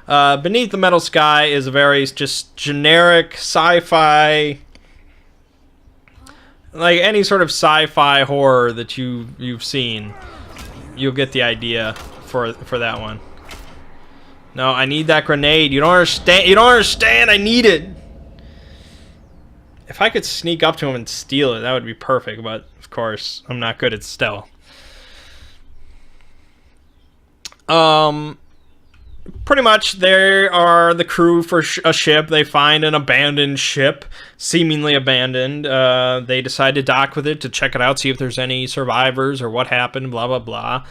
Beneath the Metal Sky is a very just generic sci-fi, like any sort of sci-fi horror that you've seen. You'll get the idea for that one. No, I need that grenade. You don't understand. You don't understand. I need it. If I could sneak up to him and steal it, that would be perfect. But of course, I'm not good at stealth. Pretty much, they are the crew for a ship. They find an abandoned ship, seemingly abandoned. They decide to dock with it to check it out, see if there's any survivors or what happened, blah, blah, blah.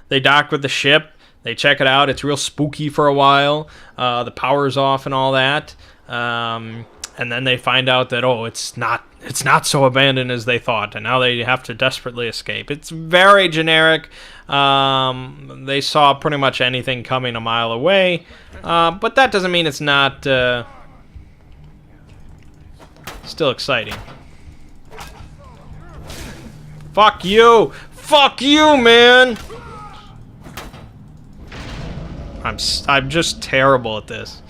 They dock with the ship. They check it out. It's real spooky for a while. The power's off and all that. And then they find out that, oh, it's not so abandoned as they thought, and now they have to desperately escape. It's very generic. They saw pretty much anything coming a mile away, but that doesn't mean it's not still exciting. Fuck you! Fuck you, man! I'm just terrible at this.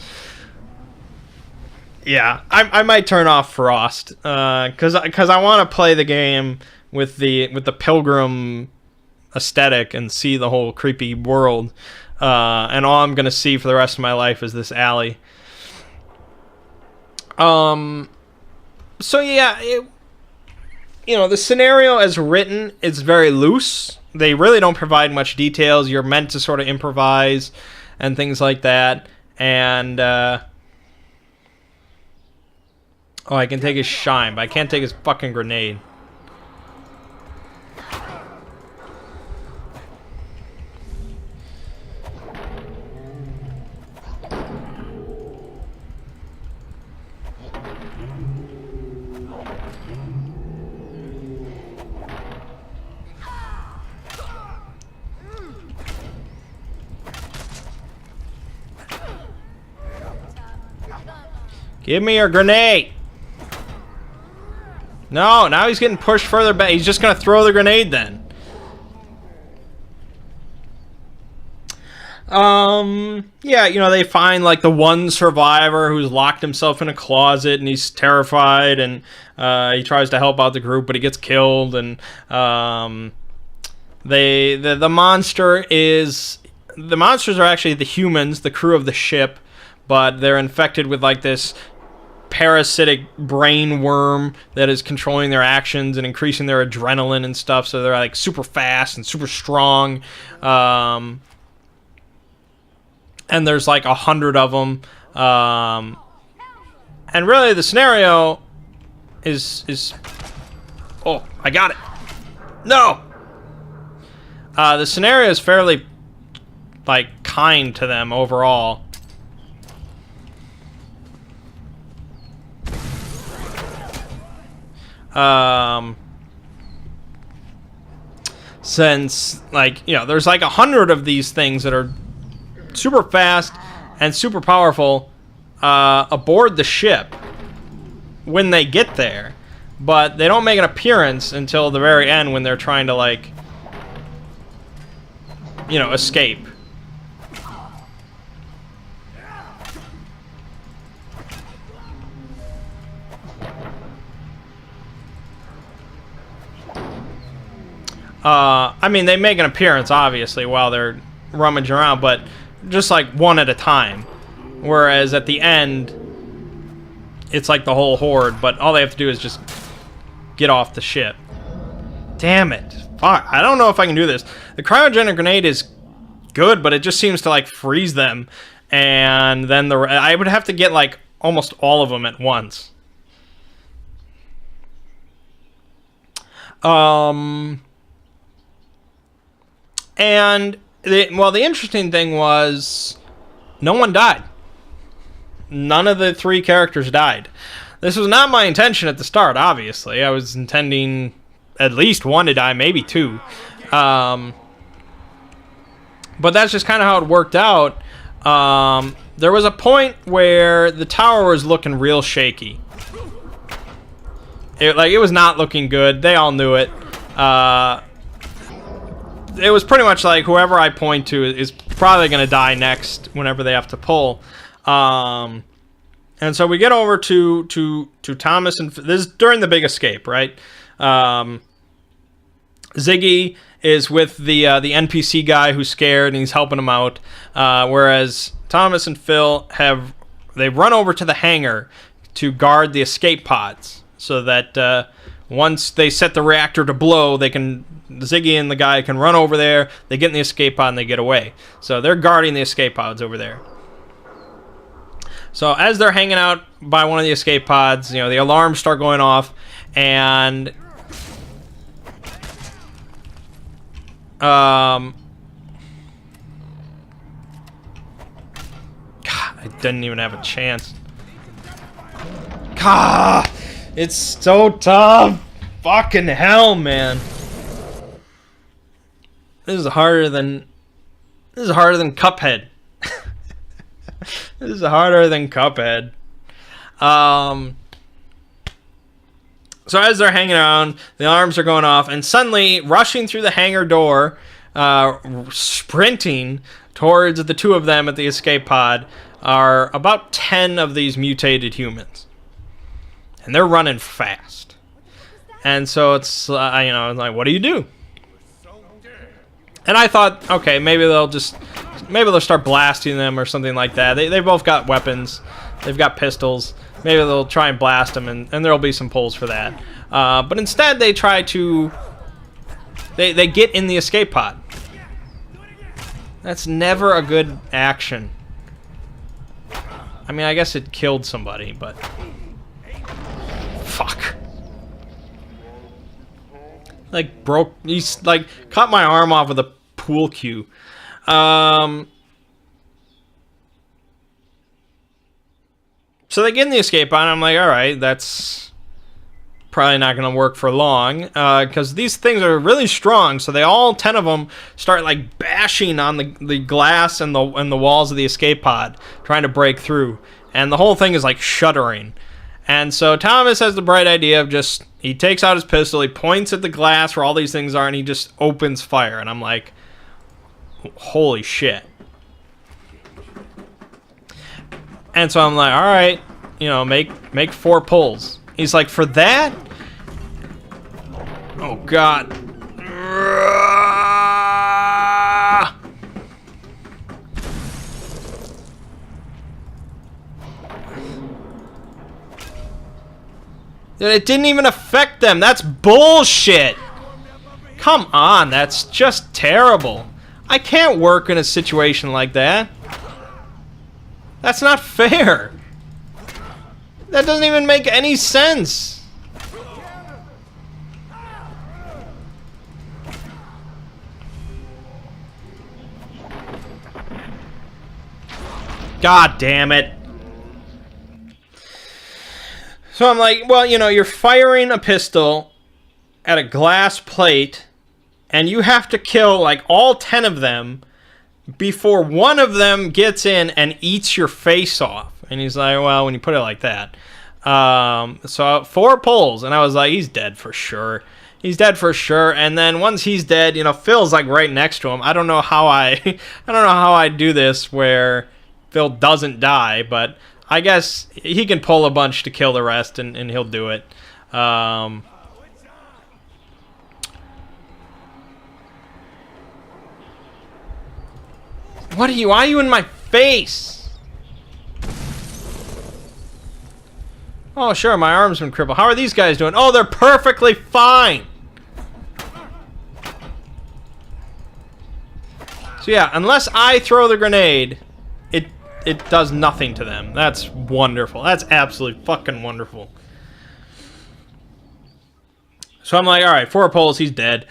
Yeah, I might turn off Frost, because I want to play the game with the Pilgrim aesthetic and see the whole creepy world, and all I'm gonna see for the rest of my life is this alley. So yeah, the scenario as written is very loose. They really don't provide much details. You're meant to sort of improvise and things like that, and oh, I can take his shine, but I can't take his fucking grenade. Give me your grenade! No, now he's getting pushed further back. He's just gonna throw the grenade then. Yeah, they find like the one survivor who's locked himself in a closet and he's terrified, and he tries to help out the group, but he gets killed. And the monsters are actually the humans, the crew of the ship, but they're infected with like this parasitic brain worm that is controlling their actions and increasing their adrenaline and stuff, so they're like super fast and super strong, and there's like 100 of them, and really the scenario is oh, I got it. No, the scenario is fairly like kind to them overall. Since like there's like 100 of these things that are super fast and super powerful aboard the ship when they get there, but they don't make an appearance until the very end when they're trying to like escape. I mean, they make an appearance, obviously, while they're rummaging around, but just, like, one at a time. Whereas at the end, it's like the whole horde, but all they have to do is just get off the ship. Damn it. Fuck, I don't know if I can do this. The cryogenic grenade is good, but it just seems to, like, freeze them. And then I would have to get, like, almost all of them at once. And the interesting thing was no one died. None of the 3 characters died. This was not my intention at the start, obviously. I was intending at least one to die, maybe two. But that's just kind of how it worked out. There was a point where the tower was looking real shaky. It was not looking good. They all knew it. It was pretty much like whoever I point to is probably going to die next whenever they have to pull. And so we get over to Thomas, and this is during the big escape, right? Ziggy is with the NPC guy who's scared, and he's helping him out. Whereas Thomas and Phil they run over to the hangar to guard the escape pods, so that once they set the reactor to blow, Ziggy and the guy can run over there. They get in the escape pod and they get away. So they're guarding the escape pods over there. So as they're hanging out by one of the escape pods, the alarms start going off, and God, I didn't even have a chance. God, it's so tough. Fucking hell, man. This is harder than Cuphead. This is harder than Cuphead. So as they're hanging around, the alarms are going off, and suddenly, rushing through the hangar door, sprinting towards the two of them at the escape pod, are about 10 of these mutated humans. And they're running fast. And so it's, like, what do you do? And I thought, okay, maybe they'll start blasting them or something like that. They both got weapons. They've got pistols. Maybe they'll try and blast them, and there'll be some pulls for that. But instead, they try to... They get in the escape pod. That's never a good action. I mean, I guess it killed somebody, but... Fuck. He's cut my arm off with a pool cue. So they get in the escape pod, and I'm like, alright, that's probably not going to work for long, because these things are really strong, so all 10 of them start, bashing on the glass and the walls of the escape pod, trying to break through, and the whole thing is, shuddering. And so Thomas has the bright idea of he takes out his pistol, he points at the glass where all these things are, and he just opens fire. And I'm like, holy shit. And so I'm like, all right, make 4 pulls. He's like, for that? Oh, God. It didn't even affect them. That's bullshit. Come on, that's just terrible. I can't work in a situation like that. That's not fair. That doesn't even make any sense. God damn it. So I'm like, well, you're firing a pistol at a glass plate, and you have to kill, all 10 of them before one of them gets in and eats your face off. And he's like, well, when you put it like that. So 4 pulls, and I was like, he's dead for sure. He's dead for sure. And then once he's dead, Phil's, right next to him. I don't know how I do this where Phil doesn't die, but... I guess he can pull a bunch to kill the rest, and he'll do it. Why are you in my face? Oh, sure, my arm's been crippled. How are these guys doing? Oh, they're perfectly fine. So yeah, unless I throw the grenade, it does nothing to them. That's wonderful. That's absolutely fucking wonderful. So I'm like, alright, 4 pulls, he's dead.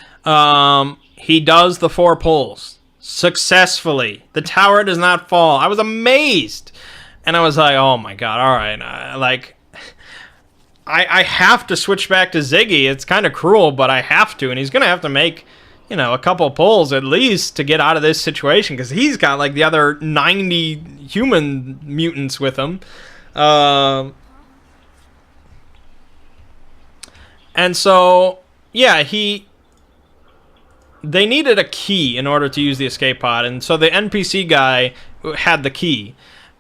He does the 4 pulls successfully. The tower does not fall. I was amazed. And I was like, oh my god, alright. I have to switch back to Ziggy. It's kind of cruel, but I have to. And he's going to have to make, you know, a couple pulls at least to get out of this situation, because he's got like the other 90 human mutants with him. And so, yeah, they needed a key in order to use the escape pod. And so the NPC guy had the key.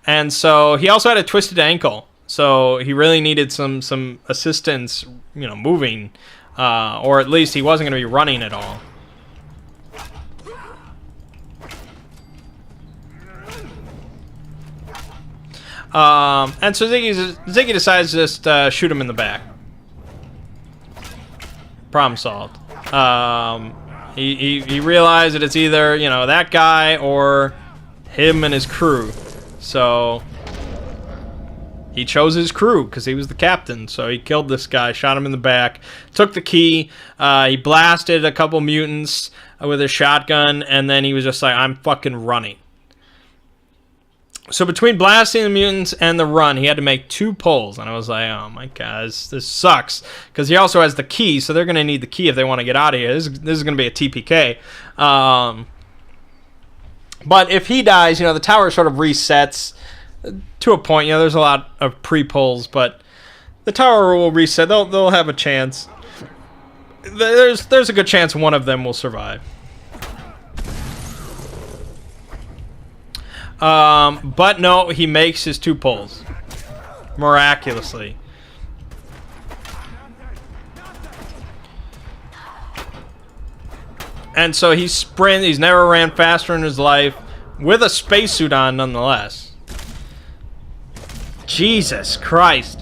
And so he also had a twisted ankle. So he really needed some assistance, you know, moving, or at least he wasn't going to be running at all. And so Ziggy decides to just shoot him in the back. Problem solved. He realized that it's either, you know, that guy or him and his crew. So he chose his crew because he was the captain. So he killed this guy, shot him in the back, took the key. He blasted a couple mutants with his shotgun, and then he was just like, I'm fucking running. So between blasting the mutants and the run, he had to make 2 pulls. And I was like, oh my god, this sucks. Because he also has the key, so they're going to need the key if they want to get out of here. This is going to be a TPK. But if he dies, you know, the tower sort of resets to a point. You know, there's a lot of pre-pulls, but the tower will reset. They'll have a chance. There's a good chance one of them will survive. But no, he makes his 2 pulls. Miraculously. And so he sprints. He's never ran faster in his life. With a spacesuit on, nonetheless. Jesus Christ.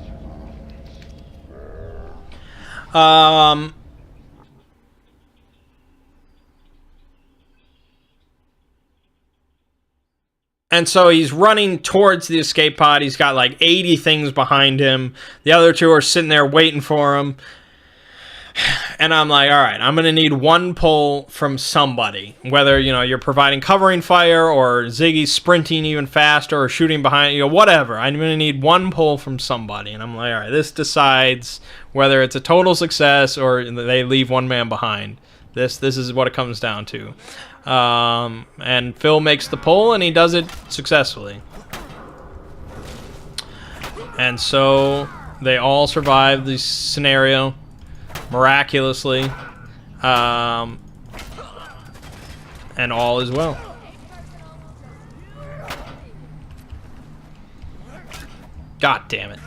And so he's running towards the escape pod. He's got like 80 things behind him. The other 2 are sitting there waiting for him. And I'm like, all right, I'm going to need 1 pull from somebody. Whether, you know, you're providing covering fire or Ziggy's sprinting even faster or shooting behind, you know, whatever. I'm going to need 1 pull from somebody. And I'm like, all right, this decides whether it's a total success or they leave 1 man behind. This is what it comes down to. And Phil makes the pull, and he does it successfully. And so they all survive this scenario miraculously, and all is well. God damn it.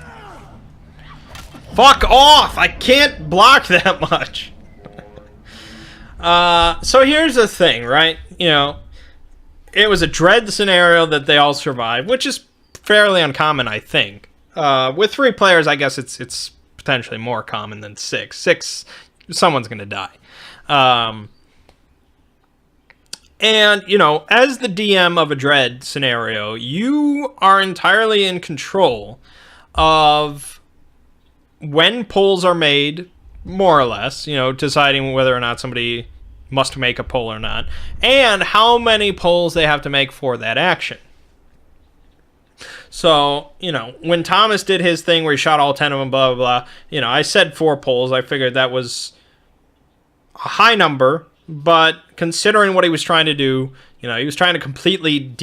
Fuck off! I can't block that much. So here's the thing, right? You know, it was a dread scenario that they all survived, which is fairly uncommon, I think. With 3 players, I guess it's potentially more common than 6. 6, someone's gonna die. And, you know, as the DM of a dread scenario, you are entirely in control of when pulls are made, more or less, you know, deciding whether or not somebody must make a pull or not, and how many pulls they have to make for that action. So, you know, when Thomas did his thing where he shot all 10 of them, blah, blah, blah, you know, I said 4 pulls. I figured that was a high number, but considering what he was trying to do, you know, he was trying to completely,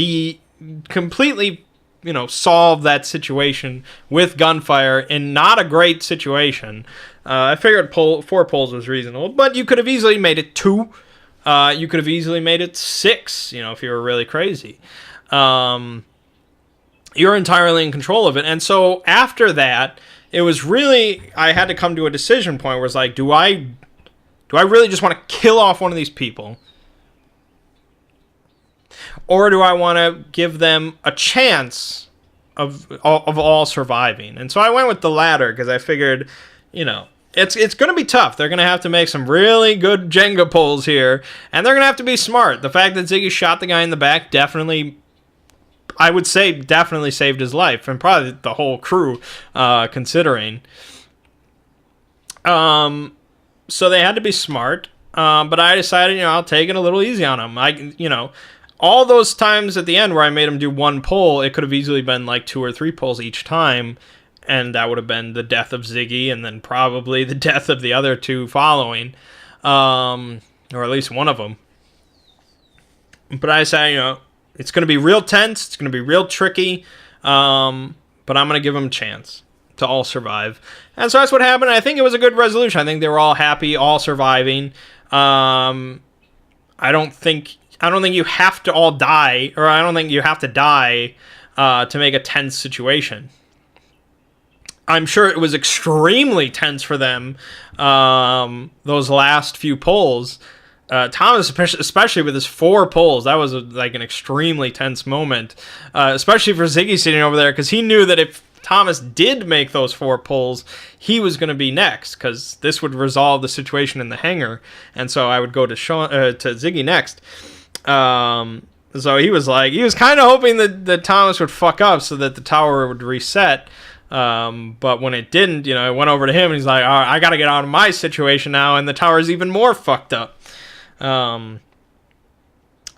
you know, solve that situation with gunfire in not a great situation. I figured 4 pulls was reasonable, but you could have easily made it 2. You could have easily made it 6, you know, if you were really crazy. You're entirely in control of it. And so after that, it was really, I had to come to a decision point where it's like, do I really just want to kill off one of these people? Or do I want to give them a chance of all surviving? And so I went with the latter, because I figured, you know, it's going to be tough. They're going to have to make some really good Jenga pulls here, and they're going to have to be smart. The fact that Ziggy shot the guy in the back definitely, I would say, definitely saved his life, and probably the whole crew, considering. So they had to be smart, but I decided, you know, I'll take it a little easy on him. You know, all those times at the end where I made him do 1 pull, it could have easily been like 2 or 3 pulls each time, and that would have been the death of Ziggy, and then probably the death of the other two following, or at least one of them. But I said, it's going to be real tense, it's going to be real tricky, but I'm going to give them a chance to all survive. And so that's what happened. I think it was a good resolution. I think they were all happy, all surviving. I don't think you have to all die, or I don't think you have to die to make a tense situation. I'm sure it was extremely tense for them, those last few pulls. Thomas, especially with his 4 pulls, that was like an extremely tense moment, especially for Ziggy sitting over there, because he knew that if Thomas did make those 4 pulls, he was going to be next, because this would resolve the situation in the hangar, and so I would go to Ziggy next. So he was kind of hoping that Thomas would fuck up so that the tower would reset. But when it didn't, it went over to him, and he's like, all right, I got to get out of my situation now, and the tower's even more fucked up. So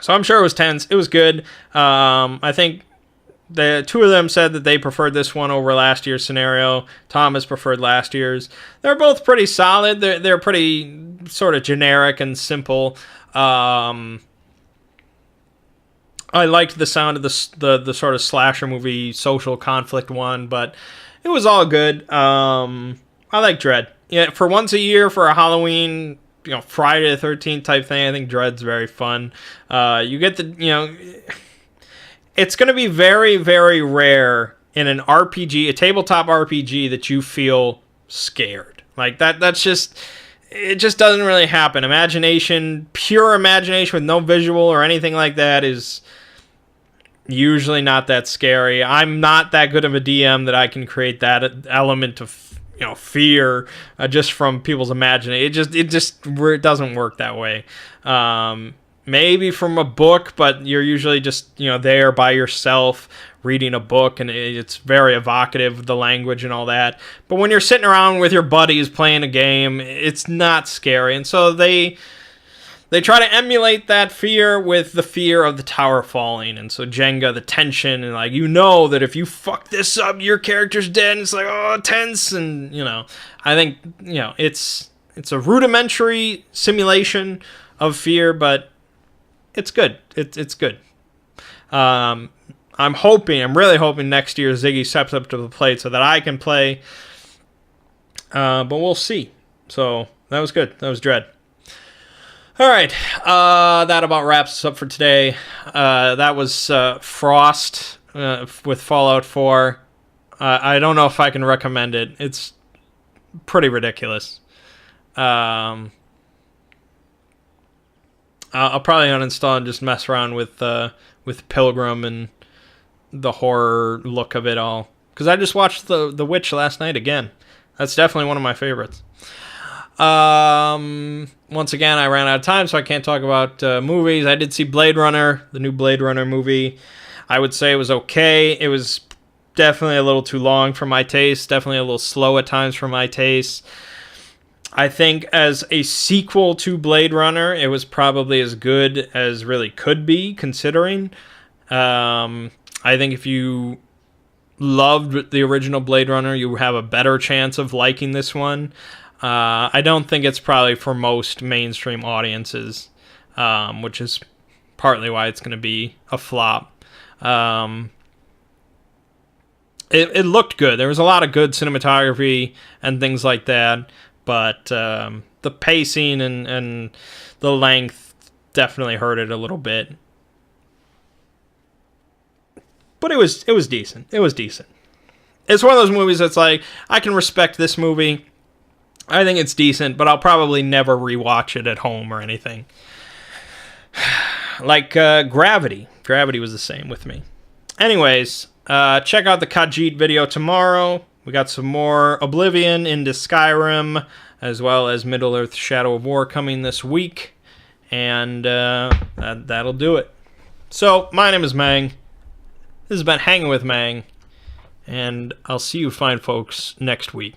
I'm sure it was tense. It was good. I think the 2 of them said that they preferred this one over last year's scenario. Thomas preferred last year's. They're both pretty solid. They're pretty sort of generic and simple. I liked the sound of the sort of slasher movie social conflict one, but it was all good. I like Dread. Yeah, for once a year for a Halloween, Friday the 13th type thing, I think Dread's very fun. You get it's going to be very, very rare in an RPG, a tabletop RPG, that you feel scared. Like that's just, it just doesn't really happen. Pure imagination with no visual or anything like that is usually not that scary. I'm not that good of a DM that I can create that element of fear just from people's imagination. It doesn't work that way. Maybe from a book, but you're usually just there by yourself reading a book, and it's very evocative, the language and all that. But when you're sitting around with your buddies playing a game, it's not scary. And so they try to emulate that fear with the fear of the tower falling. And so Jenga, the tension, and that if you fuck this up, your character's dead. And it's tense. And, I think, it's a rudimentary simulation of fear, but it's good. It's good. I'm really hoping next year Ziggy steps up to the plate so that I can play. But we'll see. So that was good. That was Dread. All right, that about wraps us up for today. That was Frost with Fallout 4. I don't know if I can recommend it. It's pretty ridiculous. I'll probably uninstall and just mess around with Pilgrim and the horror look of it all. Because I just watched The Witch last night again. That's definitely one of my favorites. Once again, I ran out of time, so I can't talk about movies. I did see Blade Runner, the new Blade Runner movie. I would say it was okay. It was definitely a little too long for my taste, definitely a little slow at times for my taste. I think as a sequel to Blade Runner, it was probably as good as really could be, considering. I think if you loved the original Blade Runner, you have a better chance of liking this one. I don't think it's probably for most mainstream audiences, which is partly why it's going to be a flop. It looked good. There was a lot of good cinematography and things like that, but the pacing and the length definitely hurt it a little bit. But it was decent. It was decent. It's one of those movies that's like, I can respect this movie. I think it's decent, but I'll probably never rewatch it at home or anything. Like Gravity. Gravity was the same with me. Anyways, check out the Khajiit video tomorrow. We got some more Oblivion into Skyrim, as well as Middle-earth Shadow of War coming this week. And that'll do it. So, my name is Mangg. This has been Hanging with Mangg. And I'll see you fine folks next week.